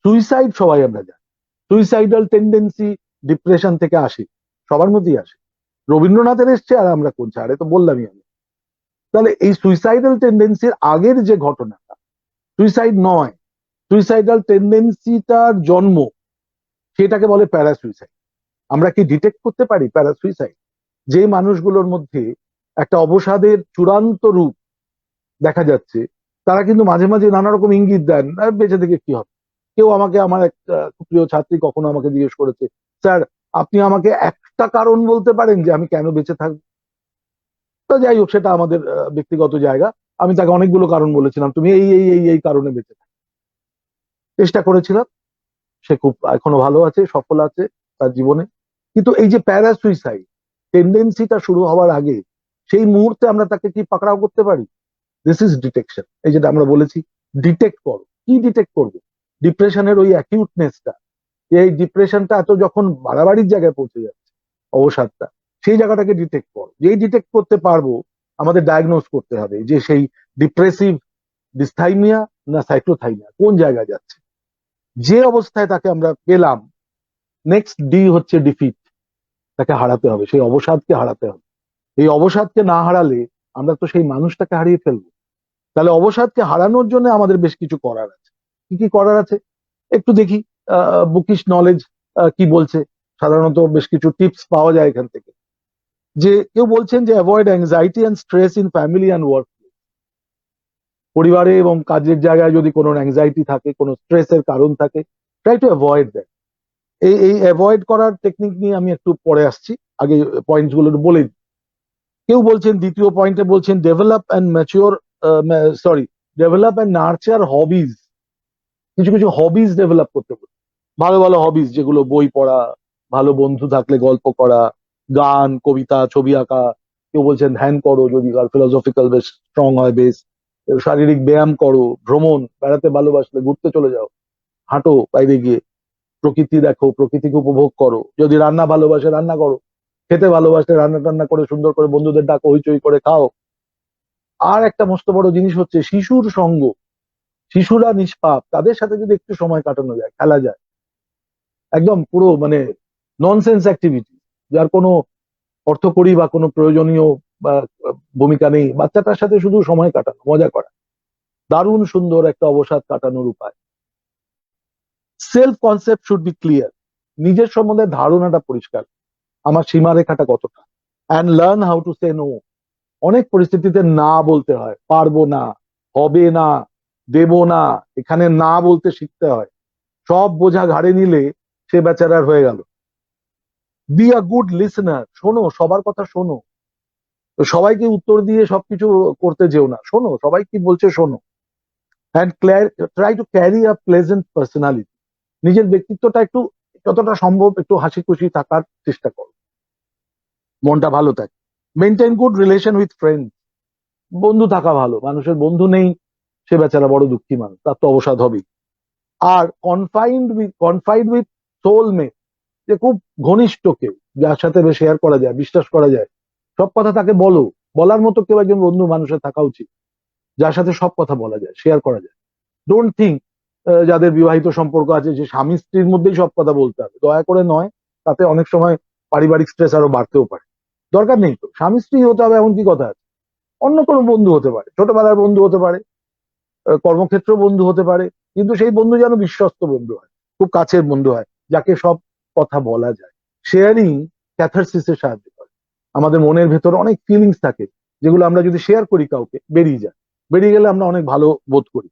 সুইসাইড সবাই আমরা জানি, সুইসাইডাল টেন্ডেন্সি ডিপ্রেশন থেকে আসে, সবার মধ্যেই আসে। রবীন্দ্রনাথের এসছে আর আমরা করছি, আরে তো বললামই আমি। তাহলে এই সুইসাইডাল টেন্ডেন্সির আগের যে ঘটনাটা, সুইসাইড নয়, সুইসাইডাল টেন্ডেন্সিটার জন্ম, সেটাকে বলে প্যারাসুইসাইড। আমরা কি ডিটেক্ট করতে পারি প্যারাসুইসাইড? যে মানুষগুলোর মধ্যে একটা অবসাদের চূড়ান্ত রূপ দেখা যাচ্ছে, তারা কিন্তু মাঝে মাঝে নানা রকম ইঙ্গিত দেন, বেঁচে থেকে কি হবে। কেউ আমাকে, আমার এক প্রিয় ছাত্রী কখনো আমাকে জিজ্ঞেস করেছে, স্যার আপনি আমাকে একটা কারণ বলতে পারেন যে আমি কেন বেঁচে থাকবো? তো যাই হোক, সেটা আমাদের ব্যক্তিগত জায়গা। আমি তাকে অনেকগুলো কারণ বলেছিলাম, তুমি এই এই এই এই কারণে বেঁচে থাকো। চেষ্টা করেছিলাম, সে খুব এখনো ভালো আছে, সফল আছে তার জীবনে। কিন্তু এই যে প্যারাসুইসাইড টেন্ডেন্সিটা শুরু হওয়ার আগে, সেই মুহূর্তে আমরা তাকে কি পাকড়াও করতে পারি? This is detection. এই যেটা আমরা বলেছি, ডিটেক্ট করো। কি ডিটেক্ট করবো? ডিপ্রেশনের ওই অ্যাকিউটনেসটা, এই ডিপ্রেশনটা এত যখন বাড়াবাড়ির জায়গায় পৌঁছে যাচ্ছে, অবসাদটা, সেই জায়গাটাকে ডিটেক্ট করো। যেই ডিটেক্ট করতে পারবো, আমাদের ডায়াগনোজ করতে হবে যে সেই ডিপ্রেসিভ ডিসথাইমিয়া না সাইক্লোথাইমিয়া কোন জায়গায় যাচ্ছে। যে অবস্থায় তাকে আমরা পেলাম, নেক্সট ডি হচ্ছে ডিফিট। তাকে হারাতে হবে, সেই অবসাদকে হারাতে হবে। এই অবসাদকে না হারালে আমরা তো সেই মানুষটাকে হারিয়ে ফেলবো। তাহলে অবসাদকে হারানোর জন্য আমাদের বেশ কিছু করার আছে। কি কি করার আছে একটু দেখি। বুকিশ নলেজ কি বলছে। সাধারণত বেশ কিছু টিপস পাওয়া যায় এখান থেকে। যে কেউ বলছেন যে avoid anxiety and stress in family and work. পরিবারে এবং কাজের জায়গায় যদি কোনো অ্যাংজাইটি থাকে, কোনো স্ট্রেসের কারণ থাকে, ট্রাই টু অ্যাভয়েড দ্যাট। এই অ্যাভয়েড করার টেকনিক নিয়ে আমি একটু পরে আসছি, আগে পয়েন্টস গুলো বলে দিই। কেউ বলছেন, দ্বিতীয় পয়েন্টে বলছেন, develop and mature, develop and nurture hobbies. কিছু কিছু হবিজ ডেভেলপ করতে বলছে, ভালো ভালো হবিজ, যেগুলো বই পড়া, ভালো বন্ধু থাকলে গল্প করা, গান, কবিতা, ছবি আঁকা। কেউ বলছেন ধ্যান করো, যদি ফিলোসফিক্যাল বেশ স্ট্রং হয় বেশ। শারীরিক ব্যায়াম করো, ভ্রমণ, বেড়াতে ভালোবাসলে ঘুরতে চলে যাও, হাঁটো বাইরে গিয়ে, প্রকৃতি দেখো, প্রকৃতিকে উপভোগ করো। যদি রান্না ভালোবাসে রান্না করো, খেতে ভালোবাসলে রান্না টান্না করে সুন্দর করে বন্ধুদের ডাকো, হইচই করে খাও। আর একটা মস্ত বড় জিনিস হচ্ছে শিশুর সঙ্গ। শিশুরা নিষ্পাপ, তাদের সাথে যদি একটু সময় কাটানো যায়, খেলা যায়, একদম পুরো মানে ননসেন্স অ্যাক্টিভিটি, যার কোনো অর্থকরী বা কোনো প্রয়োজনীয় বা ভূমিকা নেই, বাচ্চাটার সাথে শুধু সময় কাটানো, মজা করা, দারুণ সুন্দর একটা অবসাদ কাটানোর উপায়। Self concept should be clear. নিজের সম্বন্ধে ধারণাটা পরিষ্কার, আমার সীমারেখাটা কতটা। And learn how to say no. অনেক পরিস্থিতিতে না বলতে হয়, পারবো না, হবে না, দেব না, এখানে না বলতে শিখতে হয়। সব বোঝা ঘাড়ে নিলে সে বেচারার হয়ে গেল। Be a good listener. শোনো, সবার কথা শোনো। তো সবাইকে উত্তর দিয়ে সবকিছু করতে যেও না, শোনো, সবাই কি বলছে শোনো। And try to carry a pleasant personality. নিজের ব্যক্তিত্বটা একটু, যতটা সম্ভব একটু হাসি খুশি থাকার চেষ্টা করো, মনটা ভালো থাকে। Maintain good relation with friends. বন্ধু থাকা ভালো, মানুষের বন্ধু নেই, সে বেচারা বড় দুঃখী মানুষ, তার তো অবসাদ হবেই। আর কনফাইড উইথ সোলমেট, যে খুব ঘনিষ্ঠ কেউ, যার সাথে শেয়ার করা যায়, বিশ্বাস করা যায়, সব কথা তাকে বলো। বলার মতো কেউ একজন বন্ধু মানুষের থাকা উচিত, যার সাথে সব কথা বলা যায়, শেয়ার করা যায়। ডোন্ট থিঙ্ক যাদের বিবাহিত সম্পর্ক আছে যে স্বামী স্ত্রীর মধ্যেই সব কথা বলতে হবে, দয়া করে নয়। তাতে অনেক সময় পারিবারিক স্ট্রেস আরো বাড়তেও পারে। দরকার নেই তো স্বামী স্ত্রী হতে হবে এমন কি কথা আছে। অন্য কোনো বন্ধু হতে পারে, ছোটবেলার বন্ধু হতে পারে, কর্মক্ষেত্র বন্ধু হতে পারে, কিন্তু সেই বন্ধু যেন বিশ্বস্ত বন্ধু হয়, খুব কাছের বন্ধু হয়, যাকে সব কথা বলা যায়। শেয়ারিং ক্যাথারসিসে সাহায্য করে। আমাদের মনের ভেতর অনেক ফিলিংস থাকে, যেগুলো আমরা যদি শেয়ার করি কাউকে বেরিয়ে যায়, বেরিয়ে গেলে আমরা অনেক ভালো বোধ করি।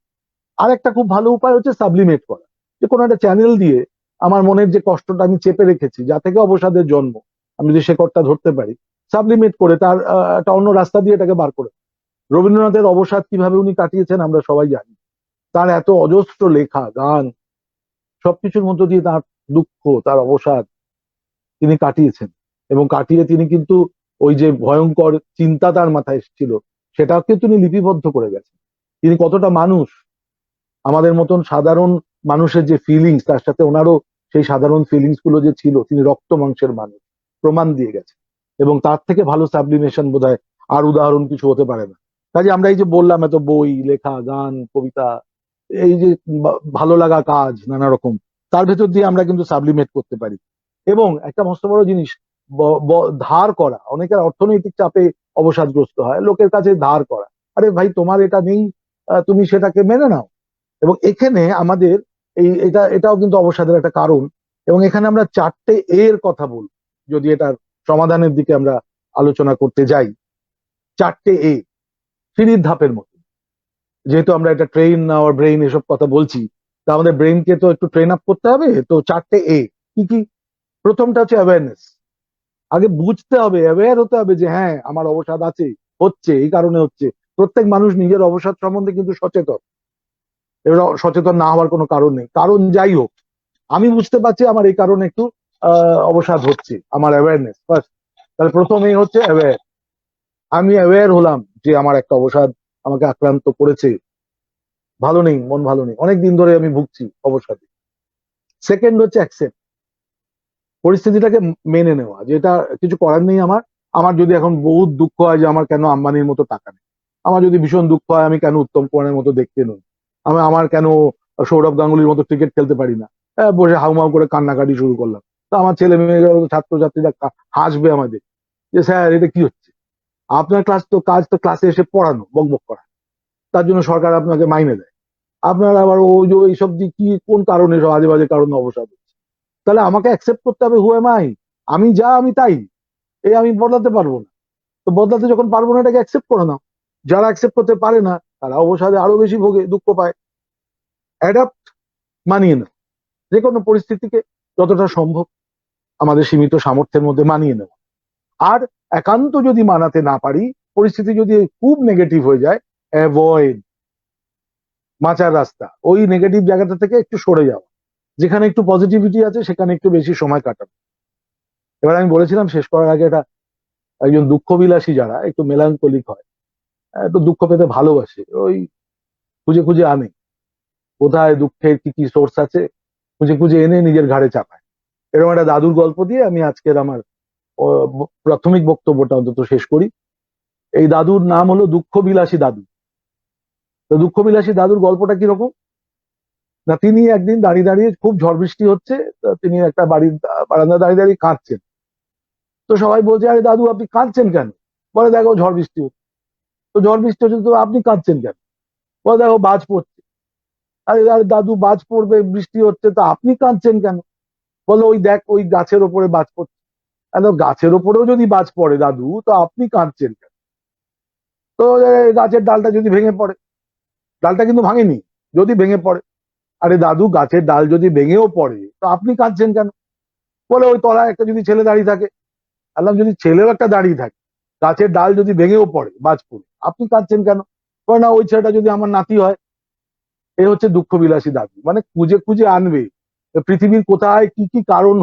আর একটা খুব ভালো উপায় হচ্ছে সাবলিমেট করা, যে কোনো একটা চ্যানেল দিয়ে আমার মনের যে কষ্টটা আমি চেপে রেখেছি, যা থেকে অবসাদের জন্ম, আমি যদি শেকড়টা ধরতে পারি, সাবলিমেট করে তার একটা অন্য রাস্তা দিয়ে এটাকে বার করে। রবীন্দ্রনাথের অবসাদ কিভাবে উনি কাটিয়েছেন আমরা সবাই জানি। তার এত অজস্র লেখা, গান, সবকিছুর মধ্য দিয়ে তার দুঃখ, তার অবসাদ তিনি কাটিয়েছেন। এবং কাটিয়ে তিনি কিন্তু ওই যে ভয়ঙ্কর চিন্তা তার মাথায় এসেছিল, সেটাকে তিনি লিপিবদ্ধ করে গেছেন। তিনি কতটা মানুষ, আমাদের মতন সাধারণ মানুষের যে ফিলিংস, তার সাথে ওনারও সেই সাধারণ ফিলিংস গুলো যে ছিল, তিনি রক্ত মাংসের মানুষ, প্রমাণ দিয়ে গেছে। এবং তার থেকে ভালো সাবলিমেশন বোধহয় আর উদাহরণ কিছু হতে পারে না। কাজে আমরা এই যে বললাম এত বই লেখা, গান, কবিতা, এই যে ভালো লাগা কাজ নানা রকম, তার ভেতর দিয়ে আমরা কিন্তু সাবলিমেট করতে পারি। এবং একটা মস্ত বড় জিনিস, ধার করা। অনেকের অর্থনৈতিক চাপে অবসাদগ্রস্ত হয়, লোকের কাছে ধার করা। আরে ভাই, তোমার এটা নেই, তুমি সেটাকে মেনে নাও। এবং এখানে আমাদের এটাও কিন্তু অবসাদের একটা কারণ। এবং এখানে আমরা 4টে এর কথা বলবো, যদি এটার সমাধানের দিকে আমরা আলোচনা করতে যাই। 4টে এ, সিঁড়ির ধাপের মতো। যেহেতু আমরা এটা ট্রেন আওয়ার ব্রেইন এসব কথা বলছি, তা আমাদের ব্রেইনকে তো একটু ট্রেন আপ করতে হবে। তো 4টে এ কি কি? প্রথমটা হচ্ছে অ্যাওয়ারনেস। আগে বুঝতে হবে, অ্যাওয়্যার হতে হবে যে হ্যাঁ, আমার অবসাদ আছে, হচ্ছে, এই কারণে হচ্ছে। প্রত্যেক মানুষ নিজের অবসাদ সম্বন্ধে কিন্তু সচেতন। এবার সচেতন না হওয়ার কোনো কারণ নেই। কারণ যাই হোক, আমি বুঝতে পারছি আমার এই কারণে একটু অবসাদ হচ্ছে, আমার অ্যাওয়ারনেস ফার্স্ট। তাহলে প্রথমেই হচ্ছে অ্যাওয়্যার। আমি অ্যাওয়্যার হলাম যে আমার একটা অবসাদ আমাকে আক্রান্ত করেছে, ভালো নেই, মন ভালো নেই, অনেক দিন ধরে আমি ভুগছি অবসাদে। সেকেন্ড হচ্ছে অ্যাকসেপ্ট, পরিস্থিতিটাকে মেনে নেওয়া, যেটা কিছু করার নেই। আমার যদি এখন বহুত দুঃখ হয় যে আমার কেন আম্বানির মতো টাকা নেই, আমার যদি ভীষণ দুঃখ হয় আমি কেন উত্তম কুমারের মতো দেখতে নই, আমার কেন সৌরভ গাঙ্গুলির মতো ক্রিকেট খেলতে পারি না, বসে হাউমাউ করে কান্নাকাটি শুরু করলাম, তো আমার ছেলে মেয়েরা, ছাত্রছাত্রীরা হাসবে আমাদের, যে স্যার এটা কি হচ্ছে? আপনার কাজ তো ক্লাসে এসে পড়ানো, বকবক করা, তার জন্য সরকার আপনাকে মাইনে দেয়। আপনার আবার ওই যে এইসব দিক কি, কোন কারণে সব আজে বাজে কারণে অবসাদ হচ্ছে? তাহলে আমাকে অ্যাকসেপ্ট করতে হবে, হু এম আই, আমি যা আমি তাই, আমি বদলাতে পারবো না। তো বদলাতে যখন পারবো না, এটাকে অ্যাকসেপ্ট করে নাও। যারা অ্যাকসেপ্ট করতে পারে না, তারা অবসাদে আরো বেশি ভোগে, দুঃখ পায়। অ্যাডাপ্ট, মানিয়ে নাও, যে কোনো পরিস্থিতিকে যতটা সম্ভব আমাদের সীমিত সামর্থ্যের মধ্যে মানিয়ে নেওয়া। আর একান্ত যদি মানাতে না পারি, পরিস্থিতি যদি খুব নেগেটিভ হয়ে যায়, অ্যাভয়েড, মাচার রাস্তা, ওই নেগেটিভ জায়গাটা থেকে একটু সরে যাওয়া। যেখানে একটু পজিটিভিটি আছে সেখানে একটু বেশি সময় কাটানো। এবার আমি বলেছিলাম শেষ করার আগে, এটা একজন দুঃখবিলাসী যারা একটু মেলাঙ্কলিক হয়, একটু দুঃখ পেতে ভালোবাসে, ওই খুঁজে খুঁজে আনে কোথায় দুঃখের কি কি সোর্স আছে, খুঁজে খুঁজে এনে নিজের ঘাড়ে চাপায়। এরকম একটা দাদুর গল্প দিয়ে আমি আজকের আমার প্রাথমিক বক্তব্যটা অন্তত শেষ করি। এই দাদুর নাম হলো দুঃখবিলাসী দাদু। তো দুঃখবিলাসী দাদুর গল্পটা কিরকম না, তিনি একদিন দাঁড়িয়ে দাঁড়িয়ে, খুব ঝড় বৃষ্টি হচ্ছে, তিনি একটা বাড়ির বারান্দা দাঁড়িয়ে দাঁড়িয়ে কাঁদছেন। তো সবাই বলছে, আরে দাদু আপনি কাঁদছেন কেন? বলে, দেখো ঝড় বৃষ্টি হচ্ছে। তো ঝড় বৃষ্টি হচ্ছে, তো আপনি কাঁদছেন কেন? বলে, দেখো বাজ পড়ছে। আরে আরে দাদু, বাজ পড়বে, বৃষ্টি হচ্ছে, তো আপনি কাঁদছেন কেন? বলে, ওই দেখ, ওই গাছের ওপরে বাজ পড়ছে। গাছের ওপরেও যদি বাজ পড়ে দাদু, তো আপনি কাঁদছেন কেন? তো গাছের ডালটা যদি ভেঙে পড়ে, ডালটা কিন্তু ভাঙেনি, যদি ভেঙে পড়ে। আরে দাদু, গাছের ডাল যদি ভেঙেও পড়ে, তো আপনি কাঁদছেন কেন? বলে, ওই তলায় একটা যদি ছেলে দাঁড়িয়ে থাকে। আল্লাহ, যদি ছেলেও একটা দাঁড়িয়ে থাকে, গাছের ডাল যদি ভেঙেও পড়ে, বাজ পড়ে, আপনি কাঁদছেন কেন? বলে, না, ওই ছেলেটা যদি আমার নাতি হয়। এ হচ্ছে দুঃখবিলাসী দাদু, মানে খুঁজে খুঁজে আনবে পৃথিবীর কোথায় কি কি কারণ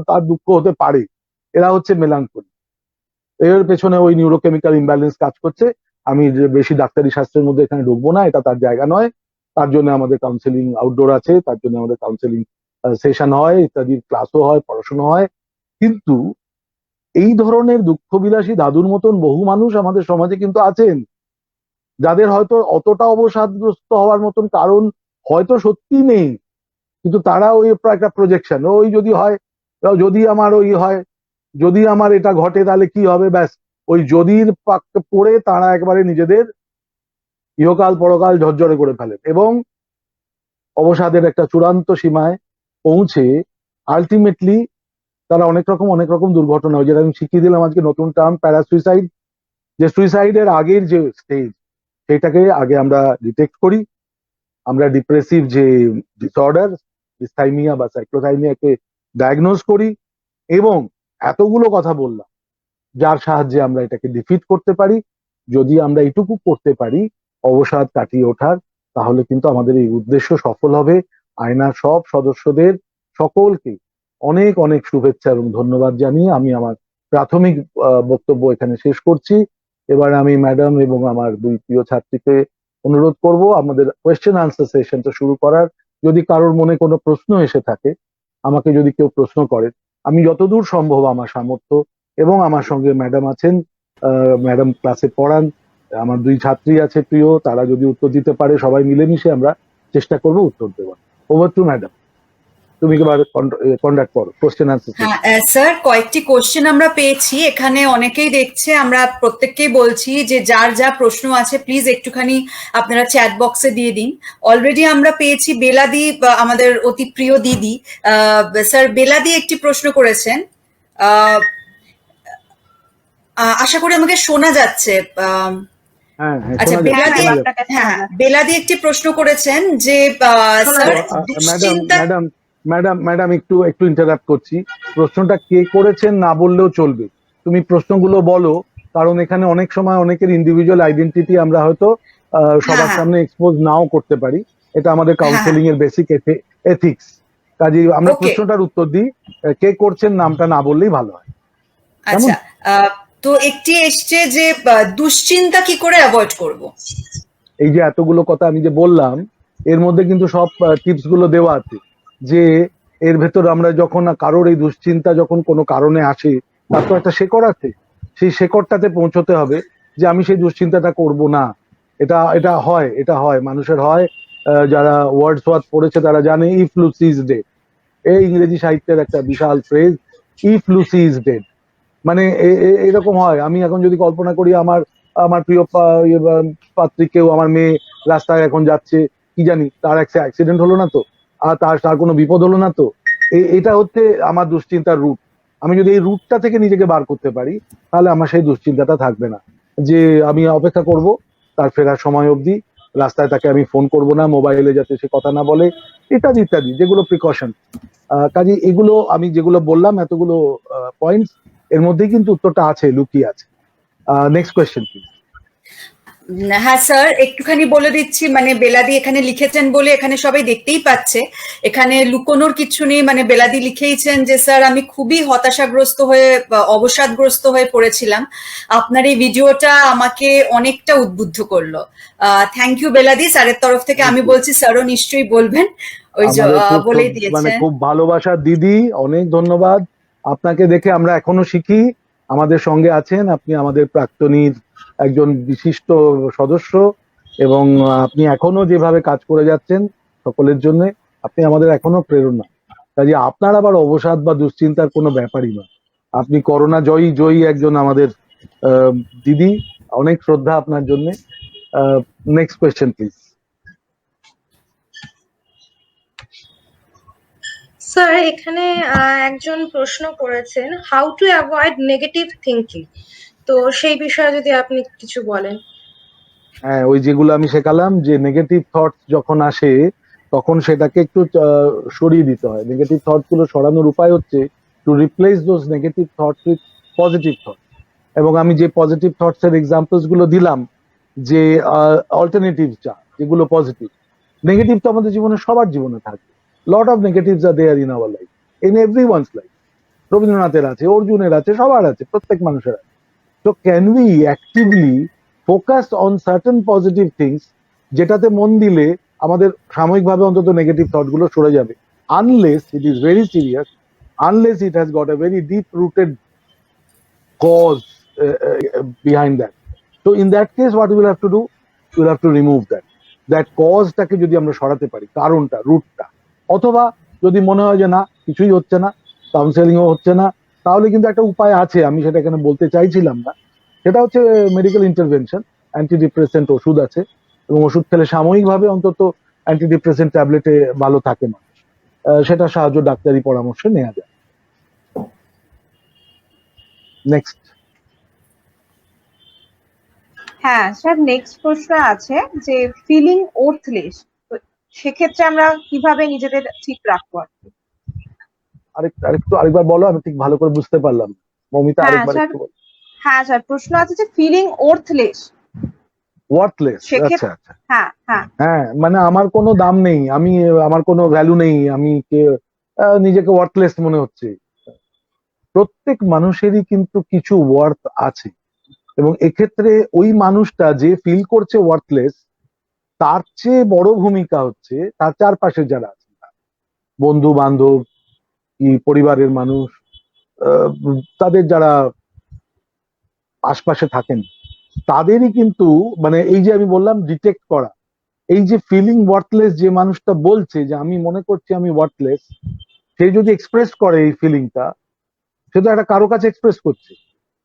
তার দুঃখ হতে পারে। এরা হচ্ছে মেলাঙ্কলি। এর পেছনে ওই নিউরোকেমিক্যাল ইমব্যালেন্স কাজ করছে। আমি যে বেশি ডাক্তারি শাস্ত্রের মধ্যে এখানে ঢুকবো না, এটা তার জায়গা নয়। তার জন্য আমাদের কাউন্সেলিং আউটডোর আছে, তার জন্য আমাদের কাউন্সেলিং সেশন হয়, ইত্যাদি ক্লাসও হয়, পড়াশোনা হয়। কিন্তু এই ধরনের দুঃখবিলাসী দাদুর মতন বহু মানুষ আমাদের সমাজে কিন্তু আছেন, যাদের হয়তো অতটা অবসাদগ্রস্ত হওয়ার মতন কারণ হয়তো সত্যি নেই, কিন্তু তারা ওই একটা প্রজেকশন, ওই যদি হয়, যদি আমার ওই হয়, যদি আমার এটা ঘটে তাহলে কি হবে, ব্যাস ওই যদির পড়ে তারা একবারে নিজেদের ইহকাল পরকাল ঝরঝরে করে ফেলেন এবং অবসাদের একটা চূড়ান্ত সীমায় পৌঁছে আলটিমেটলি তারা অনেক রকম দুর্ঘটনা হয়, যেটা আমি শিখিয়ে দিলাম আজকে নতুন টার্ম প্যারাসুইসাইড, যে সুইসাইডের আগের যে স্টেজ সেটাকে আগে আমরা ডিটেক্ট করি, আমরা ডিপ্রেসিভ যে ডিসঅর্ডার ডিসথাইমিয়া বা সাইক্লোথাইমিয়াকে ডায়াগনোজ করি, এবং এতগুলো কথা বললাম যার সাহায্যে আমরা এটাকে ডিফিট করতে পারি। যদি আমরা এটুকু করতে পারি অবসাদ কাটিয়ে ওঠার, তাহলে কিন্তু আমাদের এই উদ্দেশ্য সফল হবে। আয়নার সব সদস্যদের সকলকে অনেক অনেক শুভেচ্ছা এবং ধন্যবাদ জানিয়ে আমি আমার প্রাথমিক বক্তব্য এখানে শেষ করছি। এবার আমি ম্যাডাম এবং আমার দুই প্রিয় ছাত্রীকে অনুরোধ করব আমাদের কোয়েশ্চেন আনসার সেশনটা শুরু করার। যদি কারোর মনে কোনো প্রশ্ন এসে থাকে, আমাকে যদি কেউ প্রশ্ন করে, আমি যতদূর সম্ভব আমার সামর্থ্য, এবং আমার সঙ্গে ম্যাডাম আছেন, ম্যাডাম ক্লাসে পড়ান, আমার দুই ছাত্রী আছে প্রিয়, তারা যদি উত্তর দিতে পারে সবাই মিলেমিশে আমরা চেষ্টা করব উত্তর দেওয়ার। ওভার টু ম্যাডাম, তুমি এবার কন্ডাক্ট করো কোশ্চেন আনসার। হ্যাঁ স্যার, কয়েকটি কোশ্চেন আমরা পেয়েছি, এখানে অনেকেই দেখছে, আমরা প্রত্যেককেই বলছি যে যার যা প্রশ্ন আছে প্লিজ একটুখানি আপনারা চ্যাট বক্সে দিয়ে দিন। অলরেডি আমরা পেয়েছি বেলাদি, আমাদের অতি প্রিয় দিদি। স্যার, বেলাদি একটি প্রশ্ন করেছেন, আশা করি আমাকে শোনা যাচ্ছে। আচ্ছা, বেলাদি একটি প্রশ্ন করেছেন যে স্যার ম্যাডাম একটু ইন্টারাপ্ট করছি, প্রশ্নটা কে করেছেন না বললেও চলবে, তুমি প্রশ্নগুলো বলো, কারণ এখানে অনেক সময় অনেকের ইন্ডিভিজুয়াল আইডেন্টিটি আমরা হয়তো সবার সামনে এক্সপোজ নাও করতে পারি, এটা আমাদের কাউন্সেলিং এর বেসিক এথিক্স। কাজেই আমরা প্রশ্নটার উত্তর দিই, কে করছেন নামটা না বললেই ভালো হয়। আচ্ছা, তো একটি এসছে যে দুশ্চিন্তা কি করে অ্যাভয়েড করব। এই যে এতগুলো কথা আমি যে বললাম, এর মধ্যে কিন্তু সব টিপস গুলো দেওয়া আছে, যে এর ভেতর আমরা যখন কারোর এই দুশ্চিন্তা যখন কোনো কারণে আসে, তার তো একটা শেকড় আছে, সেই শেকড়টাতে পৌঁছতে হবে যে আমি সেই দুশ্চিন্তাটা করব না। এটা হয় মানুষের হয়, যারা ওয়ার্ডসওয়ার্থ পড়েছে তারা জানে ইফ লুসি ইজ ডেড, এই ইংরেজি সাহিত্যের একটা বিশাল phrase, if Lucy is dead. মানে এরকম হয়, আমি এখন যদি কল্পনা করি আমার প্রিয় পাত্রী কেউ, আমার মেয়ে রাস্তায় এখন যাচ্ছে, কি জানি তার একটা অ্যাক্সিডেন্ট হলো না তো, আর তার কোনো বিপদ হলো না তো, এটা হচ্ছে আমার দুশ্চিন্তার রুট। আমি যদি এই রুটটা থেকে নিজেকে বার করতে পারি, তাহলে আমার সেই দুশ্চিন্তাটা থাকবে না, যে আমি অপেক্ষা করব তার ফেরার সময় অবধি, রাস্তায় তাকে আমি ফোন করব না, মোবাইলে যাতে সে কথা না বলে, ইত্যাদি ইত্যাদি, যেগুলো প্রিকশন। কাজে এগুলো আমি যেগুলো বললাম, এতগুলো পয়েন্টস, এর মধ্যেই কিন্তু উত্তরটা আছে, লুকিয়ে আছে। Next question please. হ্যাঁ স্যার, একটুখানি বলে দিচ্ছি, মানে বেলাদি এখানে লিখেছেন বলে এখানে সবাই দেখতেই পাচ্ছে, এখানে লুকোনোর কিছু নেই। মানে বেলাদি লিখেইছেন যে স্যার আমি খুবই হতাশাগ্রস্ত হয়ে, অবসাদগ্রস্ত হয়ে পড়েছিলাম, আপনার এই ভিডিওটা আমাকে অনেকটা উদ্বুদ্ধ করলো। থ্যাংক ইউ বেলাদি, স্যারের তরফ থেকে আমি বলছি, স্যারও নিশ্চয়ই বলবেন, ওই যে বলেই দিয়েছেন। মানে খুব ভালোবাসার দিদি, অনেক ধন্যবাদ। আপনাকে দেখে আমরা এখনো শিখি, আমাদের সঙ্গে আছেন, আপনি আমাদের প্রাক্তনীর একজন বিশিষ্ট সদস্য, এবং আপনি এখনো যেভাবে কাজ করে যাচ্ছেন সকলের জন্য, আপনি আমাদের এখনো প্রেরণা। কাজে আপনার আবার অবসাদ বা দুশ্চিন্তার কোনো ব্যাপারই নয়, আপনি করোনা জয়ী একজন আমাদের দিদি, অনেক শ্রদ্ধা আপনার জন্য। Next question please. স্যার, এখানে একজন প্রশ্ন করেছেন, how to avoid negative thinking, তো সেই বিষয়ে যদি আপনি কিছু বলেন। হ্যাঁ, ওই যেগুলো আমি শেখালাম, যে নেগেটিভ থটস যখন আসে তখন সেটাকে একটু সরিয়ে দিতে হয়। নেগেটিভ থটস গুলো সরানোর উপায় হচ্ছে to replace those negative thoughts with positive thoughts. এবং আমি যে পজিটিভ থটস এর এক্সাম্পলস গুলো দিলাম, যে অল্টারনেটিভটা যেগুলো পজিটিভ, নেগেটিভ তো আমাদের জীবনে সবার জীবনে থাকে, লট অফ নেগেটিভস আর there in our life, in everyone's life. রবীন্দ্রনাথের আছে, অর্জুনের আছে, সবার আছে, প্রত্যেক মানুষের আছে। তো can we actively focus on certain positive things, যেটাতে মন দিলে আমাদের সাময়িকভাবে অন্তত নেগেটিভ থট গুলো সরে যাবে, unless it is very serious, unless it has got a very deep rooted cause behind that. So in that case what we will have to do, we will have to remove that cause-টাকে যদি আমরা সরাতে পারি, কারণটা, রুটটা, অথবা যদি মনে হয় যে না কিছুই হচ্ছে না, কাউন্সেলিংও হচ্ছে না, তাহলে কিন্তু একটা উপায় আছে, আমি সেটা এখানে বলতে চাইছিলাম না, সেটা হচ্ছে মেডিকেল ইন্টারভেনশন। অ্যান্টিডিপ্রেসেন্ট ওষুধ আছে, এবং ওষুধ খেলে সাময়িকভাবে অন্তত অ্যান্টিডিপ্রেসেন্ট ট্যাবলেটে ভালো থাকে মানুষ, সেটা সাহায্য ডাক্তারি পরামর্শে নেওয়া যায়। নেক্সট। হ্যাঁ স্যার, নেক্সট প্রশ্ন আছে যে ফিলিং ওর্থলেস, তো সেক্ষেত্রে আমরা কিভাবে নিজেদের ঠিক রাখবো আর কি? আরেকবার বলো, আমি ঠিক ভালো করে বুঝতে পারলাম না। মৌমিতা, হ্যাঁ আরেকবার স্যার, একটু বলো। হ্যাঁ স্যার, প্রশ্ন আছে যে ফিলিং ওর্থলেস, ওয়ার্থলেস, সেক্ষেত্রে আচ্ছা আচ্ছা। হ্যাঁ হ্যাঁ হ্যাঁ, মানে আমার কোনো দাম নেই, আমার কোনো ভ্যালু নেই, আমি নিজেকে ওয়ার্থলেস মনে হচ্ছে। প্রত্যেক মানুষেরই কিন্তু কিছু ওয়ার্থ আছে, এবং এক্ষেত্রে ওই মানুষটা যে ফিল করছে ওয়ার্থলেস, তার চেয়ে বড় ভূমিকা হচ্ছে তার চারপাশে যারা আছে, বন্ধু বান্ধব কি পরিবারের মানুষ, তাদের যারা আশপাশে থাকেন, তাদেরই কিন্তু, মানে এই যে আমি বললাম ডিটেক্ট করা, এই যে ফিলিং ওয়ার্থলেস, যে মানুষটা বলছে যে আমি মনে করছি আমি ওয়ার্থলেস, সে যদি এক্সপ্রেস করে এই ফিলিংটা, সে তো একটা কারো কাছে এক্সপ্রেস করছে,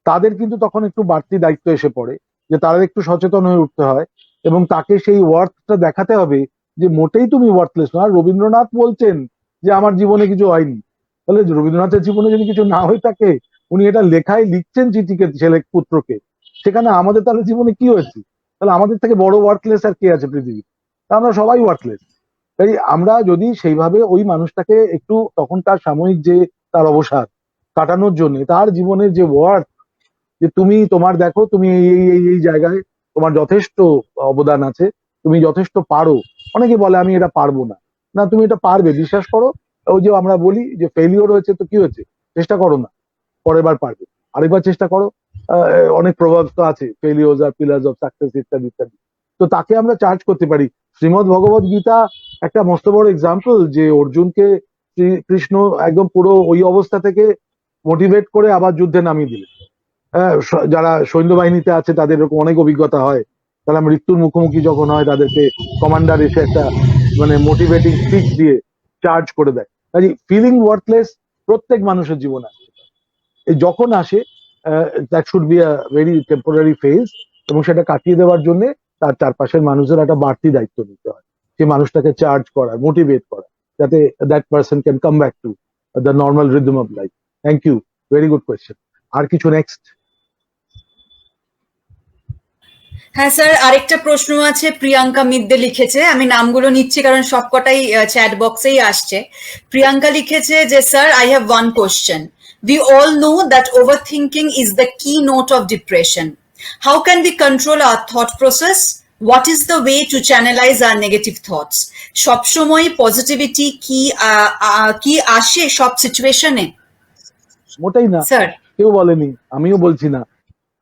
তাদের কিন্তু তখন একটু বাড়তি দায়িত্ব এসে পড়ে যে তাদের একটু সচেতন হয়ে উঠতে হয়, এবং তাকে সেই ওয়ার্থটা দেখাতে হবে যে মোটেই তুমি ওয়ার্থলেস না। রবীন্দ্রনাথ বলছেন যে আমার জীবনে কিছু হয়নি, তাহলে রবীন্দ্রনাথের জীবনে যদি কিছু না হয়ে থাকে, উনি এটা লেখায় লিখছেন চিঠিকে ছেলে পুত্রকে, সেখানে আমাদের তাহলে জীবনে কি হয়েছে? তাহলে আমাদের থেকে বড় ওয়ার্থলেস আর কে আছে পৃথিবীতে? আমরা সবাই ওয়ার্থলেস। তাই আমরা যদি সেইভাবে ওই মানুষটাকে একটু তখন তার সাময়িক যে তার অবসাদ কাটানোর জন্য তার জীবনের যে ওয়ার্থ, যে তুমি তোমার দেখো তুমি এই জায়গায় তোমার যথেষ্ট অবদান আছে, তুমি যথেষ্ট পারো। অনেকে বলে আমি এটা পারবো না, না তুমি এটা পারবে, বিশ্বাস করো। ওই যে আমরা বলি যে ফেলিওর হয়েছে তো কি হয়েছে, চেষ্টা করো না, পরের বার পারবে, আরেকবার চেষ্টা করো। অনেক প্রভাব তো আছে, ফেলিওর্স আর পিলার্স অফ সাকসেস ইত্যাদি ইত্যাদি। তো তাকে আমরা চার্জ করতে পারি। শ্রীমদ ভগবত গীতা একটা মস্ত বড় এক্সাম্পল, যে অর্জুনকে কৃষ্ণ একদম পুরো ওই অবস্থা থেকে মোটিভেট করে আবার যুদ্ধে নামিয়ে দিলেন। যারা সৈন্যবাহিনীতে আছে তাদের এরকম অনেক অভিজ্ঞতা হয়, তারা মৃত্যুর মুখোমুখি যখন হয় তাদেরকে কমান্ডার এসে একটা মানে মোটিভেটিং স্পিচ দিয়ে চার্জ করে দেয়। কাজে ফিলিং ওয়ার্থলেস প্রত্যেক মানুষের জীবনে আসে, এই যখন আসে that should be a very temporary phase, এবং সেটা কাটিয়ে দেওয়ার জন্য তার চারপাশের মানুষের একটা বাড়তি দায়িত্ব নিতে হয়, সেই মানুষটাকে চার্জ করা, মোটিভেট করা, যাতে that person can come back to the normal rhythm of life. Thank you, very good question. আর কিছু নেক্সট? হ্যাঁ স্যার, আরেকটা প্রশ্ন আছে, প্রিয়াঙ্কা মিদ্দে লিখেছে, আমি নামগুলো নিচ্ছি কারণ সবকটাই চ্যাট বক্সেই আসছে। প্রিয়াঙ্কা লিখেছে যে sir, I have one question. We all know that overthinking is the keynote of depression. How can we control our thought process? What is the way to channelize our negative thoughts? সবসময় positivity কি আসে সব সিচুয়েশনে? মোটেই না, sir কেউ বলেনি, আমিও বলছি না।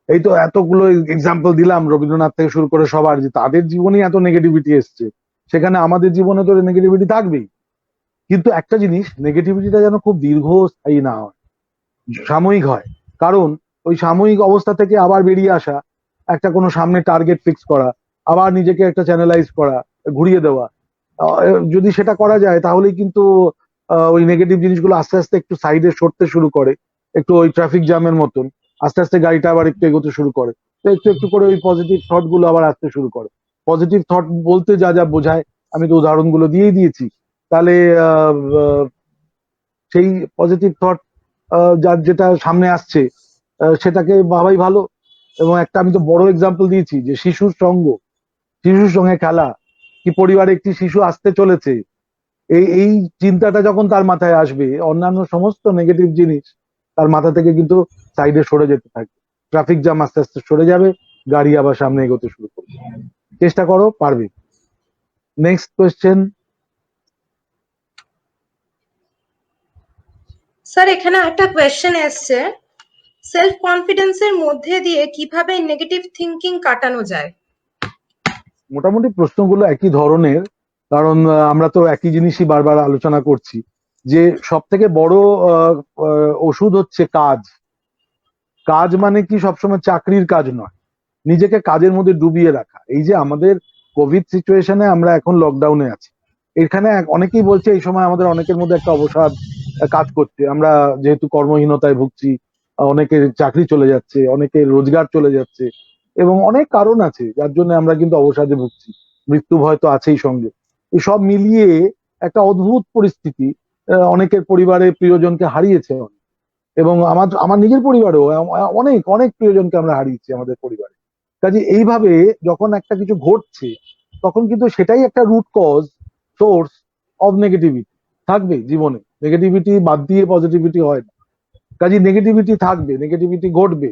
এই তো এতগুলো এক্সাম্পল দিলাম রবীন্দ্রনাথ থেকে শুরু করে সবার, যে তাদের জীবনে এত নেগেটিভিটি এসছে, সেখানে আমাদের জীবনে তো নেগেটিভিটি থাকবেই। কিন্তু একটা জিনিস, নেগেটিভিটিটা যেন খুব দীর্ঘস্থায়ী না হয়, সাময়িক হয়। কারণ ওই সাময়িক অবস্থা থেকে আবার বেরিয়ে আসা, একটা কোনো সামনে টার্গেট ফিক্স করা, আবার নিজেকে একটা চ্যানেলাইজ করা, ঘুরিয়ে দেওয়া, যদি সেটা করা যায় তাহলেই কিন্তু ওই নেগেটিভ জিনিসগুলো আস্তে আস্তে একটু সাইডে সরতে শুরু করে, একটু ওই ট্রাফিক জ্যামের মতন আস্তে আস্তে গাড়িটা আবার একটু এগোতে শুরু করে। তো একটু একটু করে ওই পজিটিভ থট গুলো আবার আসতে শুরু করে। পজিটিভ থট বলতে যা যা বোঝায় আমি তো উদাহরণগুলো দিয়েই দিয়েছি। তাহলে সেই পজিটিভ থট যার যেটা সামনে আসছে সেটাকে ভাবাই ভালো। এবং একটা আমি তো বড় এক্সাম্পল দিয়েছি যে শিশুর সঙ্গে খেলা, কি পরিবারে একটি শিশু আসতে চলেছে, এই চিন্তাটা যখন তার মাথায় আসবে, অন্যান্য সমস্ত নেগেটিভ জিনিস তার মাথা থেকে কিন্তু সাইডে সরে যেতে থাকবে, ট্রাফিক জ্যাম আস্তে আস্তে সরে যাবে, গাড়ি আবার সামনে এগোতে শুরু করবে। চেষ্টা করো, পারবে। Next question. স্যার এখানে একটা কোয়েশ্চেন এসছে, সেলফ কনফিডেন্সের মধ্যে দিয়ে কিভাবে নেগেটিভ থিংকিং কাটানো যায়? মোটামুটি প্রশ্নগুলো একই ধরনের, কারণ আমরা তো একই জিনিসই বারবার আলোচনা করছি, যে সব থেকে বড় ওষুধ হচ্ছে কাজ। কাজ মানে কি সবসময় চাকরির কাজ নয়, নিজেকে কাজের মধ্যে ডুবিয়ে রাখা। এই যে আমাদের কোভিড সিচুয়েশনে আমরা এখন লকডাউনে আছি, এখানে অনেকেই বলছে এই সময় আমাদের অনেকের মধ্যে একটা অবসাদ কাজ করছে, আমরা যেহেতু কর্মহীনতায় ভুগছি, অনেকের চাকরি চলে যাচ্ছে, অনেকের রোজগার চলে যাচ্ছে, এবং অনেক কারণ আছে যার জন্য আমরা কিন্তু অবসাদে ভুগছি, মৃত্যু ভয় তো আছেই সঙ্গে। এই সব মিলিয়ে একটা অদ্ভুত পরিস্থিতি, অনেকের পরিবারে প্রিয়জনকে হারিয়েছে, এবং আমার নিজের পরিবারেও অনেক অনেক প্রিয়জনকে আমরা হারিয়েছি আমাদের পরিবারে। কাজে এইভাবে যখন একটা কিছু ঘটছে তখন কিন্তু সেটাই একটা root cause, source of negativity থাকবে জীবনে। নেগেটিভিটি বাদ দিয়ে পজিটিভিটি হয় না। কাজে নেগেটিভিটি থাকবে, নেগেটিভিটি ঘটবে,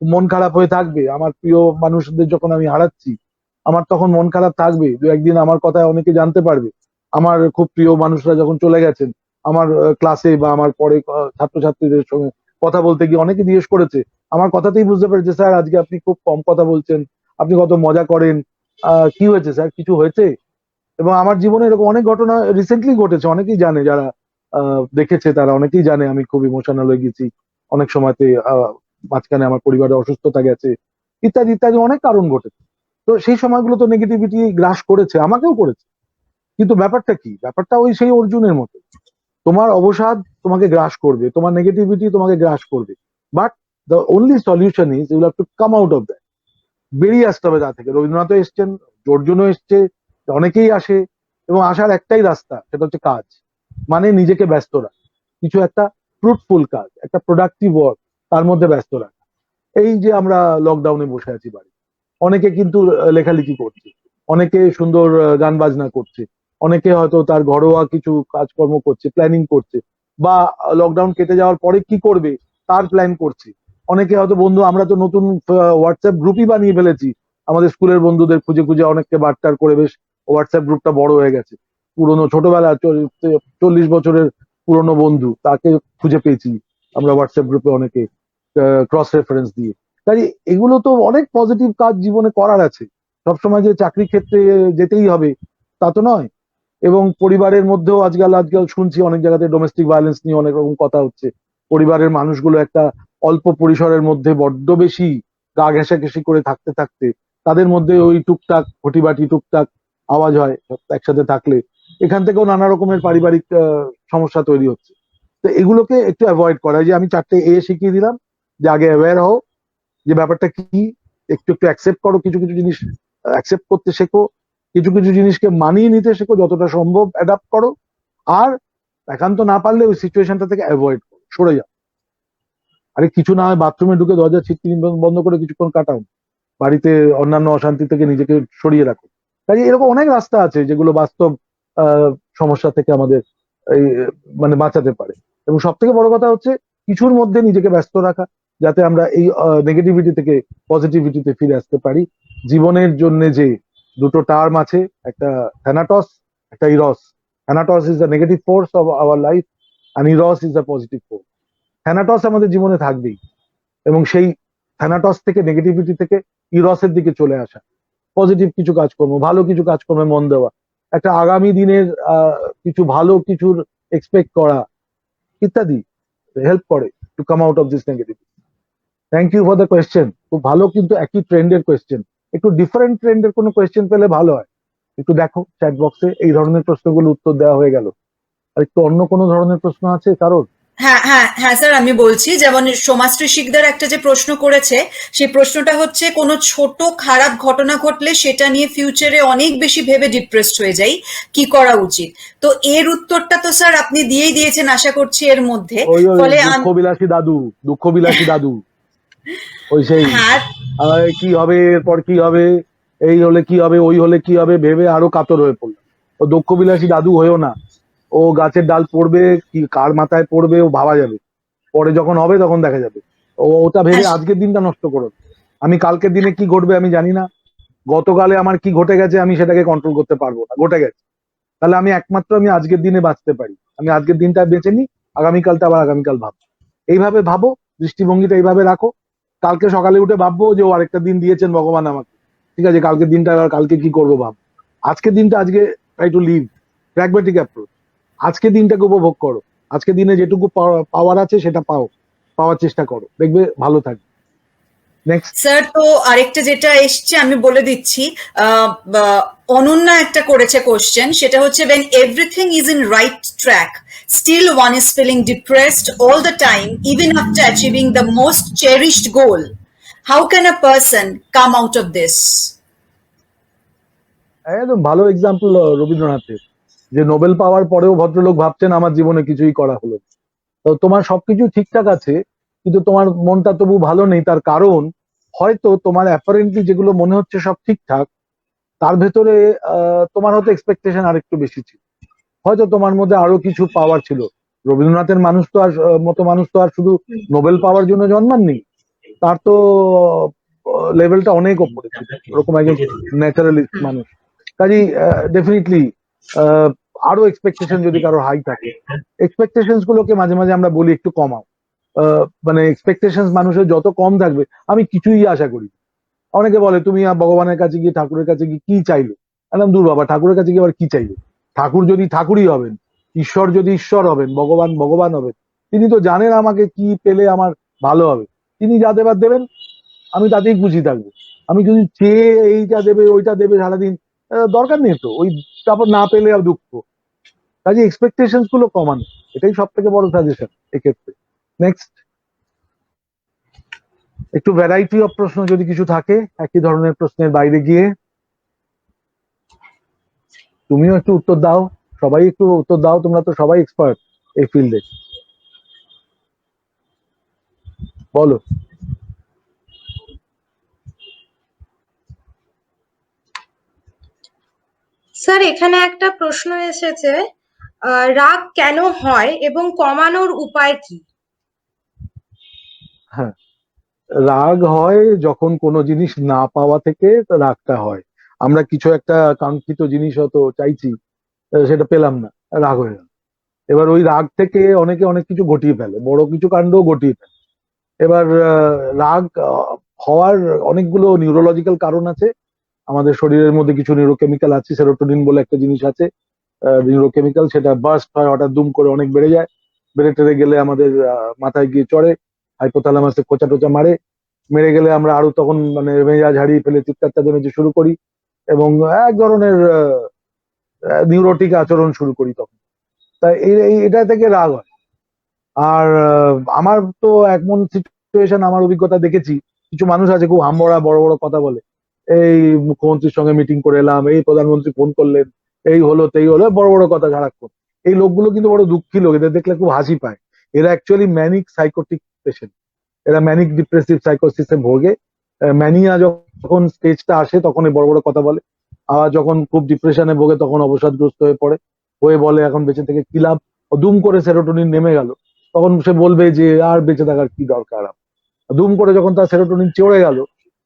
মন খারাপ হয়ে থাকবে। আমার প্রিয় মানুষদের যখন আমি হারাচ্ছি আমার তখন মন খারাপ থাকবে, দু একদিন আমার কথা অনেকে জানতে পারবে। আমার খুব প্রিয় মানুষরা যখন চলে গেছেন, আমার ক্লাসে বা আমার পরে ছাত্রছাত্রীদের সঙ্গে কথা বলতে গিয়ে অনেকে জিজ্ঞেস করেছে, আমার কথাতেই বুঝতে পেরেছে স্যার আজকে আপনি খুব কম কথা বলছেন, আপনি কত মজা করেন, কি হয়েছে স্যার, কিছু হয়েছে? এবং আমার জীবনে এরকম অনেক ঘটনা রিসেন্টলি ঘটেছে, অনেকেই জানে, যারা দেখেছে তারা অনেকেই জানে আমি খুব ইমোশনাল হয়ে গেছি অনেক সময়তে, মাঝখানে আমার পরিবারে অসুস্থতা গেছে, ইত্যাদি ইত্যাদি অনেক কারণ ঘটেছে। তো সেই সময়গুলো তো নেগেটিভিটি গ্রাস করেছে, আমাকেও করেছে। কিন্তু ব্যাপারটা কি, ব্যাপারটা ওই সেই অর্জুনের মতো, তোমার অবসাদ তোমাকে গ্রাস করবে, তোমার নেগেটিভিটি তোমাকে গ্রাস করবে, but the only solution is you have to come out of that. বেরিয়ে আসতে হবে তা থেকে। রবীন্দ্রনাথও এসছেন, অর্জুনও এসছে, অনেকেই আসে, এবং আসার একটাই রাস্তা, সেটা হচ্ছে কাজ। মানে নিজেকে ব্যস্ত রাখা, কিছু একটা ফ্রুটফুল কাজ, একটা প্রোডাক্টিভ ওয়ার্ক, তার মধ্যে ব্যস্ত রাখা। এই যে আমরা লকডাউনে বসে আছি বাড়ি, অনেকে কিন্তু লেখালেখি করছে, অনেকে সুন্দর গান বাজনা করছে, অনেকে হয়তো তার ঘরোয়া কিছু কাজকর্ম করছে, প্ল্যানিং করছে, বা লকডাউন কেটে যাওয়ার পরে কি করবে তার প্ল্যান করছে। অনেকে হয়তো বন্ধু, আমরা তো নতুন হোয়াটসঅ্যাপ গ্রুপই বানিয়ে ফেলেছি আমাদের স্কুলের বন্ধুদের খুঁজে খুঁজে, অনেককে বার্তার করে বেশ হোয়াটসঅ্যাপ গ্রুপটা বড় হয়ে গেছে। পুরনো ছোটবেলা 40 বছরের পুরনো বন্ধু, তাকে খুঁজে পেয়েছি আমরা হোয়াটসঅ্যাপ গ্রুপে অনেকে, ক্রস রেফারেন্স দিয়ে। তাই এগুলো তো অনেক পজিটিভ কাজ জীবনে করার আছে। সবসময় যে চাকরি ক্ষেত্রে যেতেই হবে তা তো নয়। এবং পরিবারের মধ্যেও আজকাল আজকাল শুনছি অনেক জায়গাতে ডোমেস্টিক ভায়োলেন্স নিয়ে অনেক রকম কথা হচ্ছে। পরিবারের মানুষগুলো একটা অল্প পরিসরের মধ্যে বড্ড বেশি গা ঘেঁষাঘেঁষি করে থাকতে থাকতে তাদের মধ্যে ওই টুকটাক ঘটিবাটি টুকটাক আওয়াজ হয় একসাথে থাকলে, এখান থেকেও নানা রকমের পারিবারিক সমস্যা তৈরি হচ্ছে। তো এগুলোকে একটু অ্যাভয়েড করা, যে আমি 4টে এ শিখিয়ে দিলাম, যে আগে অ্যাওয়্যার হও যে ব্যাপারটা কি, একটু একটু অ্যাকসেপ্ট করো, কিছু কিছু জিনিস অ্যাকসেপ্ট করতে শেখো, কিছু কিছু জিনিসকে মানিয়ে নিতে শেখো, যতটা সম্ভব অ্যাডাপ্ট করো, আর একান্ত না পারলে ওই সিচুয়েশনটা থেকে অ্যাভয়েড করো, সরে যাও। আরে কিছু না হয় বাথরুমে ঢুকে দরজা ছিটকিনি বন্ধ করে কিছুক্ষণ কাটাও, বাড়িতে অন্যান্য অশান্তি থেকে নিজেকে সরিয়ে রাখো। কাজে এরকম অনেক রাস্তা আছে যেগুলো বাস্তব সমস্যা থেকে আমাদের এই মানে বাঁচাতে পারে। এবং সব থেকে বড় কথা হচ্ছে কিছুর মধ্যে নিজেকে ব্যস্ত রাখা, যাতে আমরা এই নেগেটিভিটি থেকে পজিটিভিটিতে ফিরে আসতে পারি। জীবনের জন্য যে দুটো টার্ম আছে, একটা থ্যানাটস, একটা Eros. Thanatos is the negative force of our life, and Eros is the positive force. Thanatos আমাদের জীবনে থাকবেই, এবং সেই থ্যানাটস থেকে, নেগেটিভিটি থেকে ইরসের দিকে চলে আসা, পজিটিভ কিছু কাজকর্ম, ভালো কিছু কাজকর্মে মন দেওয়া, একটা আগামী দিনের কিছু ভালো কিছুর এক্সপেক্ট করা, ইত্যাদি হেল্প করে to come out of this negativity. Thank you for the question. খুব ভালো, কিন্তু একই ট্রেন্ডের কোয়েশ্চেন, একটু ডিফারেন্ট ট্রেন্ডের কোনো কোয়েশ্চেন পেলে ভালো হয়। একটু দেখো চ্যাট বক্সে, এই ধরনের প্রশ্নগুলো উত্তর দেওয়া হয়ে গেল, আর একটু অন্য কোনো ধরনের প্রশ্ন আছে কারোর? হ্যাঁ হ্যাঁ হ্যাঁ স্যার, আমি বলছি, যেমন সোমাশ্রী শিকদার একটা যে প্রশ্ন করেছে, সেই প্রশ্নটা হচ্ছে কোনো ছোট খারাপ ঘটনা ঘটলে সেটা নিয়ে ফিউচারে অনেক বেশি ভেবে ডিপ্রেসড হয়ে যাই, কি করা উচিত? তো এর উত্তরটা তো স্যার আপনি দিয়েই দিয়েছেন আশা করছি এর মধ্যে। ওই ওই ফলে দুঃখবিলাসী দাদু, দুঃখবিলাসী দাদু, ওই সেই হ্যাঁ কি হবে এরপর, কি হবে, এই হলে কি হবে, ওই হলে কি হবে ভেবে আরো কাতর হয়ে পড়লাম। ও দুঃখবিলাসী দাদু হয়েও না, ও গাছের ডাল পড়বে কি কার মাথায় পড়বে ও ভাবা যাবে, পরে যখন হবে তখন দেখা যাবে। ওটা ভেবে আজকের দিনটা নষ্ট করো। আমি কালকের দিনে কি ঘটবে আমি জানি না, গতকালে আমার কি ঘটে গেছে আমি সেটাকে কন্ট্রোল করতে পারবো না, ঘটে গেছে। তাহলে আমি একমাত্র আমি আজকের দিনে বাঁচতে পারি, আমি আজকের দিনটা বেঁচে নিই, আগামীকালটা আবার আগামীকাল ভাবো। এইভাবে ভাবো, দৃষ্টিভঙ্গিটা এইভাবে রাখো। কালকে সকালে উঠে ভাববো যে ও আরেকটা দিন দিয়েছেন ভগবান আমাকে, ঠিক আছে, কালকের দিনটা আর কালকে কি করবো ভাব। আজকের দিনটা আজকে try to live pragmatic approach. আজকে দিনটাকে উপভোগ করো, আজকে দিনে যেটুকু পাওয়ার আছে সেটা পাওয়ার চেষ্টা করো, দেখবে ভালো থাকবে। নেক্সট স্যার, তো আরেকটা যেটা এসছে আমি বলে দিচ্ছি, অনন্যা একটা করেছে কোশ্চেন, সেটা হচ্ছে when everything is in right track still one is feeling depressed all the time even after achieving the most cherished goal, how can a person come out of this? একদম ভালো এক্সাম্পল রবীন্দ্রনাথের, যে Nobel পাওয়ার পরেও ভদ্রলোক ভাবছেন আমার জীবনে কিছুই করা হলো না। তো তোমার সবকিছু ঠিকঠাক আছে, কিন্তু তোমার মনটা তবু ভালো নেই। তার কারণ হয়তো তোমার অ্যাপারেন্টলি যেগুলো মনে হচ্ছে সব ঠিকঠাক, তার ভেতরে তোমার হয়তো এক্সপেকটেশন আরেকটু বেশি ছিল। হয়তো তোমার মধ্যে আরো কিছু পাওয়ার ছিল। রবীন্দ্রনাথের মানুষ তো আর মতো মানুষ তো আর শুধু নোবেল পাওয়ার জন্য জন্মাননি। তার তো লেভেলটা অনেক ওপরে ছিল, ওরকম একজন ন্যাচারালিস্ট মানুষ। কাজেই ডেফিনেটলি আরো এক্সপেকটেশন যদি কারো হাই থাকে, এক্সপেকটেশনস গুলোকে মাঝে মাঝে আমরা বলি একটু কমাও। মানে এক্সপেকটেশন মানুষের যত কম থাকবে, আমি কিছুই আশা করি না। অনেকে বলে তুমি ভগবানের কাছে গিয়ে ঠাকুরের কাছে গিয়ে কি চাইলো? একদম দূর বাবা, ঠাকুরের কাছে গিয়ে আবার কি চাইবে? ঠাকুর যদি ঠাকুরই হবেন, ঈশ্বর যদি ঈশ্বর হবেন, ভগবান ভগবান হবেন, তিনি তো জানেন আমাকে কি পেলে আমার ভালো হবে। তিনি যা দেবার দেবেন, আমি তাতেই খুশি থাকবো। আমি যদি চেয়ে এইটা দেবে ওইটা দেবে সারাদিন, দরকার নেই তো ওই, তারপর না পেলে আর দুঃখ। কাজে এক্সপেকটেশন গুলো কমানো, এটাই সব থেকে বড় সাজেশন এক্ষেত্রে। নেক্সট, একটু ভ্যারাইটি অফ প্রশ্ন যদি কিছু থাকে, একই ধরনের প্রশ্নের বাইরে গিয়ে তুমিও একটু উত্তর দাও, সবাই একটু উত্তর দাও, তোমরা তো সবাই এক্সপার্ট এই ফিল্ডে। বলো। স্যার, এখানে একটা প্রশ্ন এসেছে, রাগ কেন হয় এবং কমানোর উপায় কি? হ্যাঁ, রাগ হয় যখন কোনো জিনিস না পাওয়া থেকে রাগটা হয়। আমরা কিছু একটা কাঙ্ক্ষিত জিনিস হয়তো চাইছি, সেটা পেলাম না, রাগ হয়ে গেল। এবার ওই রাগ থেকে অনেকে অনেক কিছু ঘটিয়ে ফেলে, বড় কিছু কাণ্ডও ঘটিয়ে ফেলে। এবার রাগ হওয়ার অনেকগুলো নিউরোলজিক্যাল কারণ আছে। আমাদের শরীরের মধ্যে কিছু নিউরোকেমিক্যাল আছে, সেরোটোনিন বলে একটা জিনিস আছে, নিউরোকেমিক্যাল, সেটা বার্স্ট হয় হঠাৎ দুম করে, অনেক বেড়ে যায়। বেড়ে টেড়ে গেলে আমাদের মাথায় গিয়ে চড়ে, হাইপোথ্যালামাসে খোঁচা টোচা মারে। মেরে গেলে আমরা আরো তখন মানে মেজাজ হারিয়ে ফেলে চিৎকার চেঁচামেচি শুরু করি, এবং এক ধরনের নিউরোটিক আচরণ শুরু করি তখন। তাই এটা থেকে রাগ হয়। আর আমার তো এমন সিচুয়েশন, আমার অভিজ্ঞতা দেখেছি, কিছু মানুষ আছে খুব হামবড়া বড় বড় কথা বলে। এই মুখ্যমন্ত্রীর সঙ্গে মিটিং করে এলাম, এই প্রধানমন্ত্রী ফোন করলেন, এই হলো তেই হলো, বড় বড় কথা সারাক্ষণ। এই লোকগুলো কিন্তু বড় দুঃখী লোক, এদের দেখলে খুব হাসি পায়। এরা অ্যাকচুয়ালি ম্যানিক সাইকোটিক পেশেন্ট, এরা ম্যানিক ডিপ্রেসিভ সাইকোসিসে ভোগে। ম্যানিয়া যখন স্টেজটা আসে তখন এই বড় বড় কথা বলে, আবার যখন খুব ডিপ্রেশনে ভোগে তখন অবসাদগ্রস্ত হয়ে পড়ে, হয়ে বলে এখন বেঁচে থেকে কি লাভ, দুম করে সেরোটোনিন নেমে গেল, তখন সে বলবে যে আর বেঁচে থাকার কি দরকার। দুম করে যখন তার সেরোটোনিন চড়ে গেল,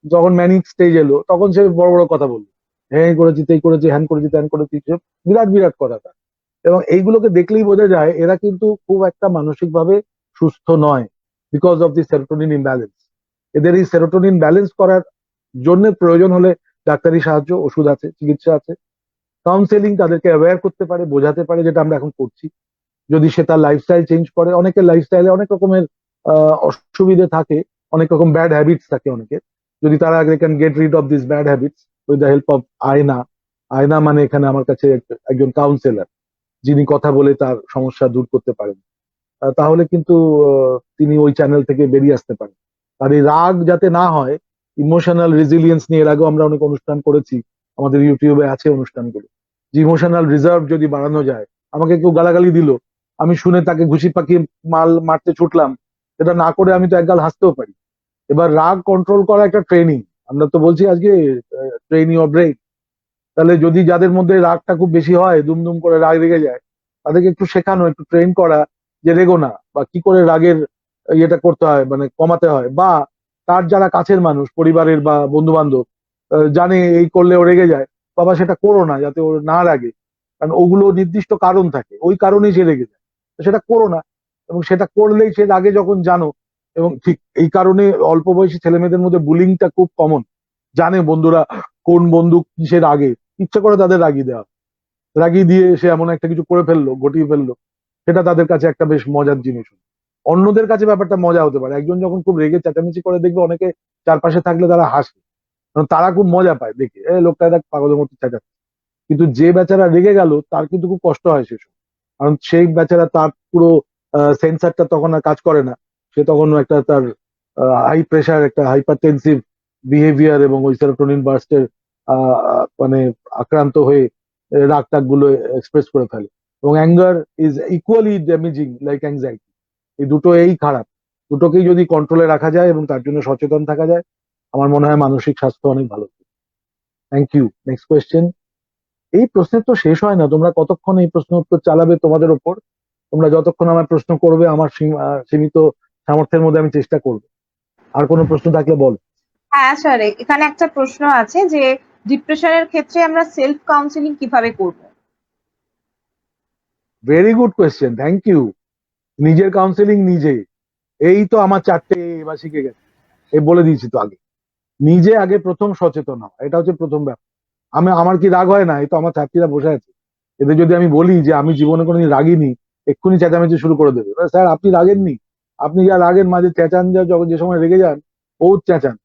যখন ম্যানিক স্টেজ এলো, তখন সে বড় বড় কথা বললো, হ্যাঁ করেছি তেই করেছি, হ্যান করেছি ত্যান করেছি, বিরাট বিরাট কথা তার। এবং এইগুলোকে দেখলেই বোঝা যায় এরা কিন্তু খুব একটা মানসিক ভাবে সুস্থ নয়, because of the serotonin imbalance. এদের এই সেরোটোনিন ব্যালেন্স করার জন্য প্রয়োজন হলে ডাক্তারি সাহায্য, ওষুধ আছে, চিকিৎসা আছে, কাউন্সেলিং তাদেরকে অ্যাওয়্যার করতে পারে, বোঝাতে পারে, যেটা আমরা এখন করছি। যদি সে তার লাইফস্টাইল চেঞ্জ করে, অনেকের লাইফস্টাইলে অনেক রকমের অসুবিধে থাকে, অনেক রকম ব্যাড হ্যাবিটস থাকে অনেকের। যদি তারা can get rid of this bad habits with the help of আয়না। আয়না মানে এখানে আমার কাছে একজন কাউন্সেলর, যিনি কথা বলে তার সমস্যা দূর করতে পারেন, তাহলে কিন্তু তিনি ওই চ্যানেল থেকে বেরিয়ে আসতে পারেন। আর এই রাগ যাতে না হয়, ইমোশনাল রেজিলিয়েন্স নিয়ে এর আগেও আমরা অনেক অনুষ্ঠান করেছি, আমাদের ইউটিউবে আছে অনুষ্ঠানগুলো, যে ইমোশনাল রিজার্ভ যদি বাড়ানো যায়। আমাকে কেউ গালাগালি দিল, আমি শুনে তাকে ঘুষি পাকিয়ে মারতে ছুটলাম, সেটা না করে আমি তো একগাল হাসতেও পারি। এবার রাগ কন্ট্রোল করা একটা ট্রেনিং, আমরা তো বলছি আজকে ট্রেন ইউর ব্রেইন। তাহলে যদি যাদের মধ্যে রাগটা খুব বেশি হয়, দুমদুম করে রাগ রেগে যায়, তাদেরকে একটু শেখানো, একটু ট্রেন করা, যে রেগো না, বা কি করে রাগের ইয়েটা করতে হয়, মানে কমাতে হয়। বা তার যারা কাছের মানুষ, পরিবারের বা বন্ধু বান্ধব, জানে এই করলে ও রেগে যায়, বাবা সেটা করো না যাতে ও না রাগে, কারণ ওগুলো নির্দিষ্ট কারণ থাকে, ওই কারণেই সে রেগে যায়, তো সেটা করো না। এবং সেটা করলেই সে রাগে যখন জানো, এবং ঠিক এই কারণে অল্প বয়সী ছেলে মেয়েদের মধ্যে বুলিংটা খুব কমন। জানে বন্ধুরা কোন বন্ধু কিসের আগে, ইচ্ছা করে তাদের রাগিয়ে দেওয়া, রাগিয়ে দিয়ে সে এমন একটা কিছু করে ফেললো, ঘটিয়ে ফেললো, সেটা তাদের কাছে একটা বেশ মজার জিনিস। অন্যদের কাছে ব্যাপারটা মজা হতে পারে, একজন যখন খুব রেগে চেঁচামেচি করে দেখবে অনেকে চারপাশে থাকলে তারা হাসে, কারণ তারা খুব মজা পায় দেখে, লোকটা দেখ পাগলের মতো চেঁচাচ্ছে। কিন্তু যে বেচারা রেগে গেল তার কিন্তু খুব কষ্ট হয় সেসব, কারণ সেই বেচারা তার পুরো সেন্সারটা তখন আর কাজ করে না। সে তখন একটা তার হাই প্রেশার, একটা হাইপারটেনসিভ বিহেভিয়ার এবং ওই সেরোটোনিন বার্স্টের মানে আক্রান্ত হয়ে রাগ টাগ গুলো এক্সপ্রেস করে ফেলে। এবং anger is equally damaging like anxiety. এই দুটো খারাপ। দুটোকেই যদি কন্ট্রোলে রাখা যায় এবং তার জন্য সচেতন থাকা যায়, আমার মনে হয় মানসিক স্বাস্থ্য অনেক ভালো। Thank you. Next question. এই প্রশ্নের তো শেষ হয় না, তোমরা কতক্ষণ এই প্রশ্ন উত্তর চালাবে তোমাদের ওপর। তোমরা যতক্ষণ আমার প্রশ্ন করবে, আমার সীমিত সামর্থ্যের মধ্যে আমি চেষ্টা করব। আর কোনো প্রশ্ন থাকলে বল। হ্যাঁ স্যার, এখানে একটা প্রশ্ন আছে যে ডিপ্রেশনের ক্ষেত্রে আমরা সেলফ কাউন্সিলিং কিভাবে করব? Very good question, thank you. নিজের কাউন্সিলিং নিজে, এই তো আমার 4টে এবার শিখে গেছে। এই বলে দিয়েছি তো আগে, নিজে আগে প্রথম সচেতন হওয়া, এটা হচ্ছে প্রথম ব্যাপার। আমার কি রাগ হয় না? এই তো আমার ছাত্রীরা বসে আছে, এদের যদি আমি বলি যে আমি জীবনে কোনোদিন রাগিনি, এক্ষুনি চেঁচামেচি শুরু করে দেবে। স্যার আপনি রাগেননি? আপনি যা রাগের মাঝে চেঁচান, যখন যে সময় রেগে যান বহুত চেঁচান।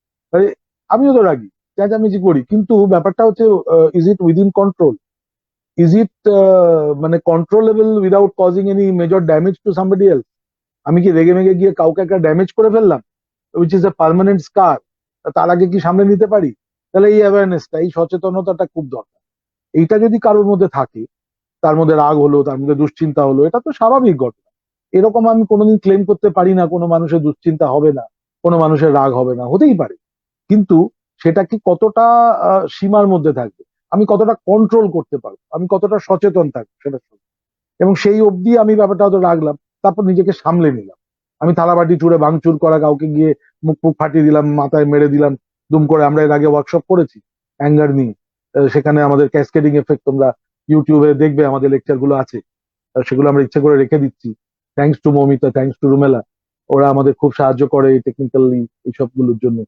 আমিও তো রাগি, চেঁচামেচি করি, কিন্তু ব্যাপারটা হচ্ছে is it within control? Is it মানে controllable without causing any major damage to somebody else? আমি কি রেগে মেগে গিয়ে কাউকে একটা ড্যামেজ করে ফেললাম, উইচ ইজ এ পার্মানেন্ট স্কার? তার আগে কি সামনে নিতে পারি? তাহলে এই অ্যাওয়ারনেসটা, এই সচেতনতাটা খুব দরকার। এইটা যদি কারোর মধ্যে থাকে, তার মধ্যে রাগ হলো, তার মধ্যে দুশ্চিন্তা হলো, এটা তো স্বাভাবিক ঘটনা। এরকম আমি কোনোদিন ক্লেম করতে পারি না কোনো মানুষের দুশ্চিন্তা হবে না, কোনো মানুষের রাগ হবে না, হতেই পারে। কিন্তু সেটা কি কতটা সীমার মধ্যে থাকবে, আমি কতটা কন্ট্রোল করতে পারবো, আমি কতটা সচেতন থাকবো সেটার সঙ্গে। এবং সেই অবধি আমি ব্যাপারটা হয়তো রাখলাম, তারপর নিজেকে সামলে নিলাম। আমি থালাবাটি চুড়ে ভাঙচুর করা, কাউকে গিয়ে মুখ ফাটিয়ে দিলাম, মাথায় মেরে দিলাম দুম করে। আমরা এর আগে ওয়ার্কশপ করেছি অ্যাঙ্গার নিয়ে, সেখানে আমাদের ক্যাসকেডিং এফেক্ট তোমরা ইউটিউবে দেখবে, আমাদের লেকচার গুলো আছে, সেগুলো আমরা ইচ্ছা করে রেখে দিচ্ছি। Thanks to Mamita, thanks to Rumela, ওরা আমাদের খুব সাহায্য করে এই টেকনিক্যালি এইসব গুলোর জন্য,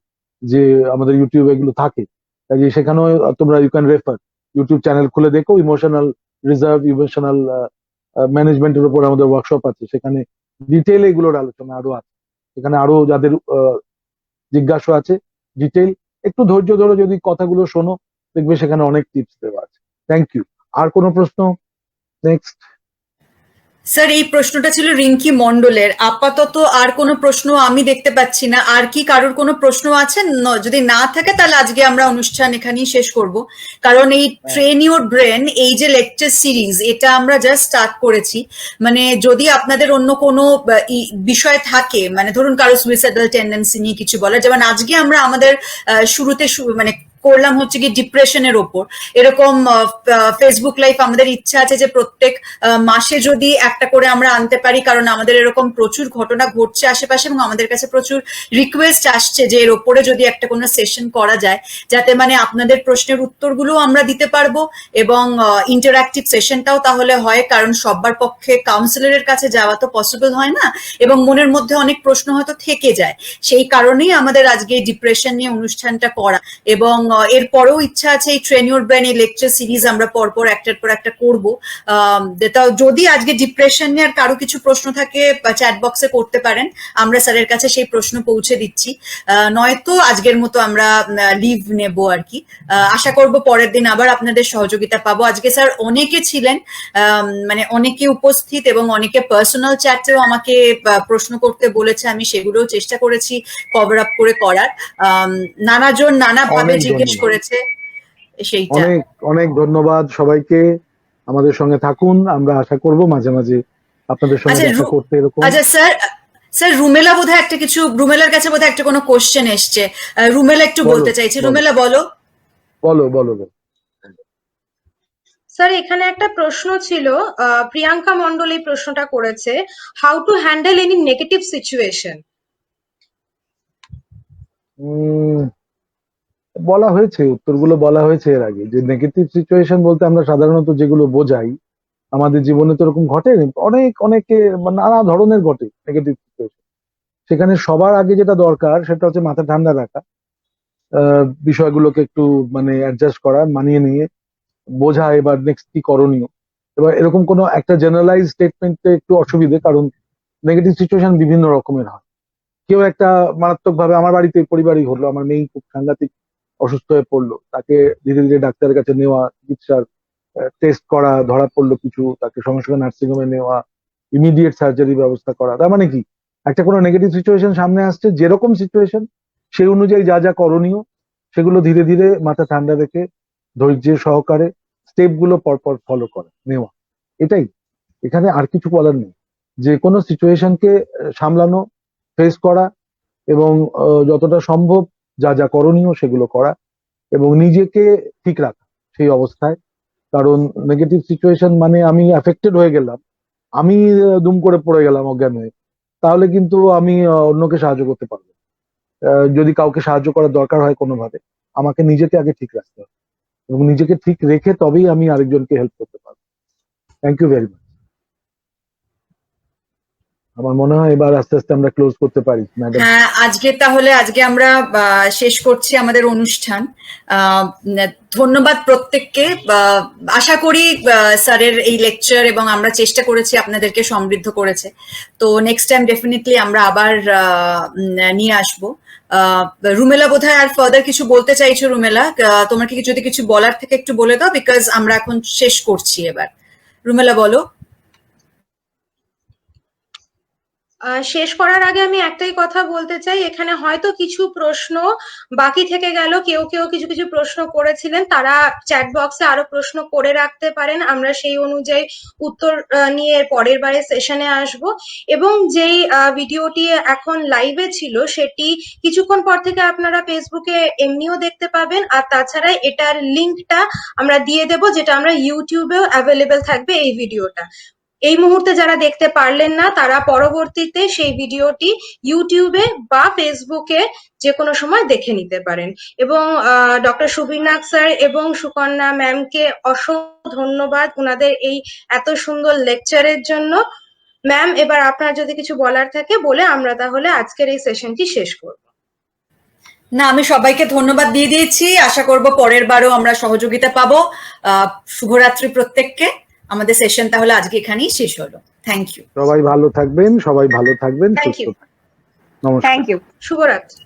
যে আমাদের ইউটিউবে এগুলো থাকে। কাজে সেখানেও তোমরা you can refer, YouTube channel খুলে দেখো, ইমোশনাল রিজার্ভ, ইমোশনাল ম্যানেজমেন্টের উপর আমাদের ওয়ার্কশপ আছে, সেখানে ডিটেইল এগুলোর আলোচনা আরো আছে। সেখানে আরো যাদের জিজ্ঞাসা আছে ডিটেইল, একটু ধৈর্য ধরে যদি কথাগুলো শোনো, দেখবে সেখানে অনেক টিপস দেওয়া আছে। Thank you. আর কোনো প্রশ্ন? নেক্সট। স্যার এই প্রশ্নটা ছিল রিঙ্কি মন্ডলের। আপাতত আর কোনো প্রশ্ন আমি দেখতে পাচ্ছি না। আর কি কারোর কোনো প্রশ্ন আছে? যদি না থাকে তাহলে আজকে আমরা অনুষ্ঠান এখানেই শেষ করব। কারণ এই ট্রেন ইউর ব্রেন, এই যে লেকচার সিরিজ, এটা আমরা জাস্ট স্টার্ট করেছি। মানে যদি আপনাদের অন্য কোনো বিষয় থাকে, মানে ধরুন কারো সুইসাইডাল টেন্ডেন্সি নিয়ে কিছু বলার, যেমন আজকে আমরা আমাদের শুরুতে মানে করলাম হচ্ছে কি ডিপ্রেশনের ওপর, এরকম ফেসবুক লাইভ আমাদের ইচ্ছা আছে যে প্রত্যেক মাসে যদি একটা করে আমরা আনতে পারি, কারণ আমাদের এরকম প্রচুর ঘটনা ঘটছে আশেপাশে এবং আমাদের কাছে প্রচুর রিকোয়েস্ট আসছে যে এর ওপরে যদি একটা কোনো সেশন করা যায়, যাতে মানে আপনাদের প্রশ্নের উত্তরগুলো আমরা দিতে পারবো এবং ইন্টারঅ্যাক্টিভ সেশনটাও তাহলে হয়, কারণ সবার পক্ষে কাউন্সিলরের কাছে যাওয়া তো পসিবল হয় না এবং মনের মধ্যে অনেক প্রশ্ন হয়তো থেকে যায়। সেই কারণেই আমাদের আজকে ডিপ্রেশন নিয়ে অনুষ্ঠানটা করা। এবং এরপরেও ইচ্ছা আছে এই ট্রেন ইউর ব্রেন, এই লেকচার সিরিজ আমরা পরপর একটার পর একটা করবো। যদি আজকে ডিপ্রেশন নিয়ে আর কারো কিছু প্রশ্ন থাকে চ্যাট বক্সে করতে পারেন, আমরা স্যারের কাছে সেই প্রশ্ন পৌঁছে দিচ্ছি। নয়তো আজকের মতো আমরা লিভ নেব আর কি। আশা করব পরের দিন আবার আপনাদের সহযোগিতা পাবো। আজকে স্যার অনেকে ছিলেন, মানে অনেকে উপস্থিত এবং অনেকে পার্সোনাল চ্যাটেও আমাকে প্রশ্ন করতে বলেছে, আমি সেগুলোও চেষ্টা করেছি কভার আপ করে করার। নানাজন নানা ভাবে জিজ্ঞেস করেছে, সেইটা। অনেক অনেক ধন্যবাদ সবাইকে। আমাদের সঙ্গে থাকুন, আমরা আশা করব মাঝে মাঝে আপনাদের সঙ্গে দেখা করতে এরকম। আচ্ছা স্যার রুমেলা বোধহয় একটা কিছু, রুমেলার কাছে বোধহয় একটা কোনো কোশ্চেন এসছে, রুমেলা একটু বলতে চাইছি। রুমেলা বলো। বলো। স্যার এখানে একটা প্রশ্ন ছিল, প্রিয়াঙ্কা মন্ডল এই প্রশ্নটা করেছে, how to handle any negative situation. বলা হয়েছে, উত্তরগুলো বলা হয়েছে এর আগে, যে নেগেটিভ সিচুয়েশন বলতে আমরা সাধারণত যেগুলো বোঝাই, আমাদের জীবনে তো এরকম ঘটে, অনেকে নানা ধরনের ঘটে নেগেটিভ সিচুয়েশন। সেখানে সবার আগে যেটা দরকার সেটা হচ্ছে মাথা ঠান্ডা রাখা, বিষয়গুলোকে একটু মানে অ্যাডজাস্ট করা, মানিয়ে নিয়ে বোঝা এবার নেক্সট কি করণীয়। এবার এরকম কোনো একটা জেনারেলাইজ স্টেটমেন্টে একটু অসুবিধে, কারণ নেগেটিভ সিচুয়েশন বিভিন্ন রকমের হয়। কেউ একটা মারাত্মক ভাবে, আমার বাড়িতে পরিবারই হলো, আমার মেয়ে খুব সাংঘাতিক অসুস্থ হয়ে পড়লো, তাকে ধীরে ধীরে ডাক্তারের কাছে নেওয়া, চিকিৎসার টেস্ট করা, ধরা পড়লো কিছু, তাকে সঙ্গে সঙ্গে নার্সিংহোমে নেওয়া, ইমিডিয়েট সার্জারি ব্যবস্থা করা। তার মানে কি, একটা কোনো নেগেটিভ সিচুয়েশন সামনে আসছে, যেরকম সিচুয়েশন সেই অনুযায়ী যা যা করণীয় সেগুলো ধীরে ধীরে মাথা ঠান্ডা রেখে ধৈর্যের সহকারে স্টেপ গুলো পরপর ফলো করা, নেওয়া, এটাই। এখানে আর কিছু বলার নেই। যে কোনো সিচুয়েশনকে সামলানো, ফেস করা এবং যতটা সম্ভব যা যা করণীয় সেগুলো করা এবং নিজেকে ঠিক রাখা সেই অবস্থায়। কারণ নেগেটিভ সিচুয়েশন মানে আমি অ্যাফেক্টেড হয়ে গেলাম, আমি দুম করে পড়ে গেলাম অজ্ঞান হয়ে, তাহলে কিন্তু আমি অন্যকে সাহায্য করতে পারবো না। যদি কাউকে সাহায্য করার দরকার হয় কোনোভাবে, আমাকে নিজেকে আগে ঠিক রাখতে হবে এবং নিজেকে ঠিক রেখে তবেই আমি আরেকজনকে হেল্প করতে পারবো। Thank you very much. আমার মনে হয় এবার আস্তে আস্তে আমরা ক্লোজ করতে পারি ম্যাডাম। হ্যাঁ, আজকে আমরা শেষ করছি আমাদের অনুষ্ঠান। ধন্যবাদ প্রত্যেককে। আশা করি স্যারের এই লেকচার এবং আমরা চেষ্টা করেছি আপনাদেরকে সমৃদ্ধ করেছে। তো নেক্সট টাইম ডেফিনেটলি আমরা আবার নিয়ে আসবো। রুমেলা বোধহয় আর ফার্দার কিছু বলতে চাইছো। রুমেলা, তোমার কি যদি কিছু বলার থেকে একটু বলে দাও, বিকজ আমরা এখন শেষ করছি এবার। রুমেলা বলো। শেষ করার আগে আমি একটাই কথা বলতে চাই, এখানে হয়তো কিছু প্রশ্ন বাকি থেকে গেল, কেউ কেউ কিছু কিছু প্রশ্ন করেছিলেন, তারা চ্যাট বক্সে আরো প্রশ্ন করে রাখতে পারেন, আমরা সেই অনুযায়ী উত্তর নিয়ে পরের বারে সেশনে আসব। এবং যেই ভিডিওটি এখন লাইভে ছিল সেটি কিছুক্ষণ পর থেকে আপনারা ফেসবুকে এমনিও দেখতে পাবেন, আর তাছাড়া এটার লিঙ্কটা আমরা দিয়ে দেব, যেটা আমরা ইউটিউবেও অ্যাভেলেবেল থাকবে এই ভিডিওটা। এই মুহূর্তে যারা দেখতে পারলেন না তারা পরবর্তীতে সেই ভিডিওটি ইউটিউবে বা ফেসবুকে যে কোনো সময় দেখে নিতে পারেন। এবং ডক্টর সুবীর নাগ স্যার এবং সুকন্যা ম্যামকে অসংখ্য ধন্যবাদ ওনাদের এই এত সুন্দর লেকচারের জন্য। ম্যাম, এবার আপনার যদি কিছু বলার থাকে বলে আমরা তাহলে আজকের এই সেশনটি শেষ করব। না, আমি সবাইকে ধন্যবাদ দিয়ে দিয়েছি। আশা করব পরের বারও আমরা সহযোগিতা পাবো। শুভরাত্রি প্রত্যেককে। আমাদের সেশন তাহলে আজকে এখানেই শেষ হলো। Thank you. সবাই ভালো থাকবেন, সবাই ভালো থাকবেন, Thank সুস্থ you. থাকবেন। নমস্কার। Thank you. শুভরাত্রি।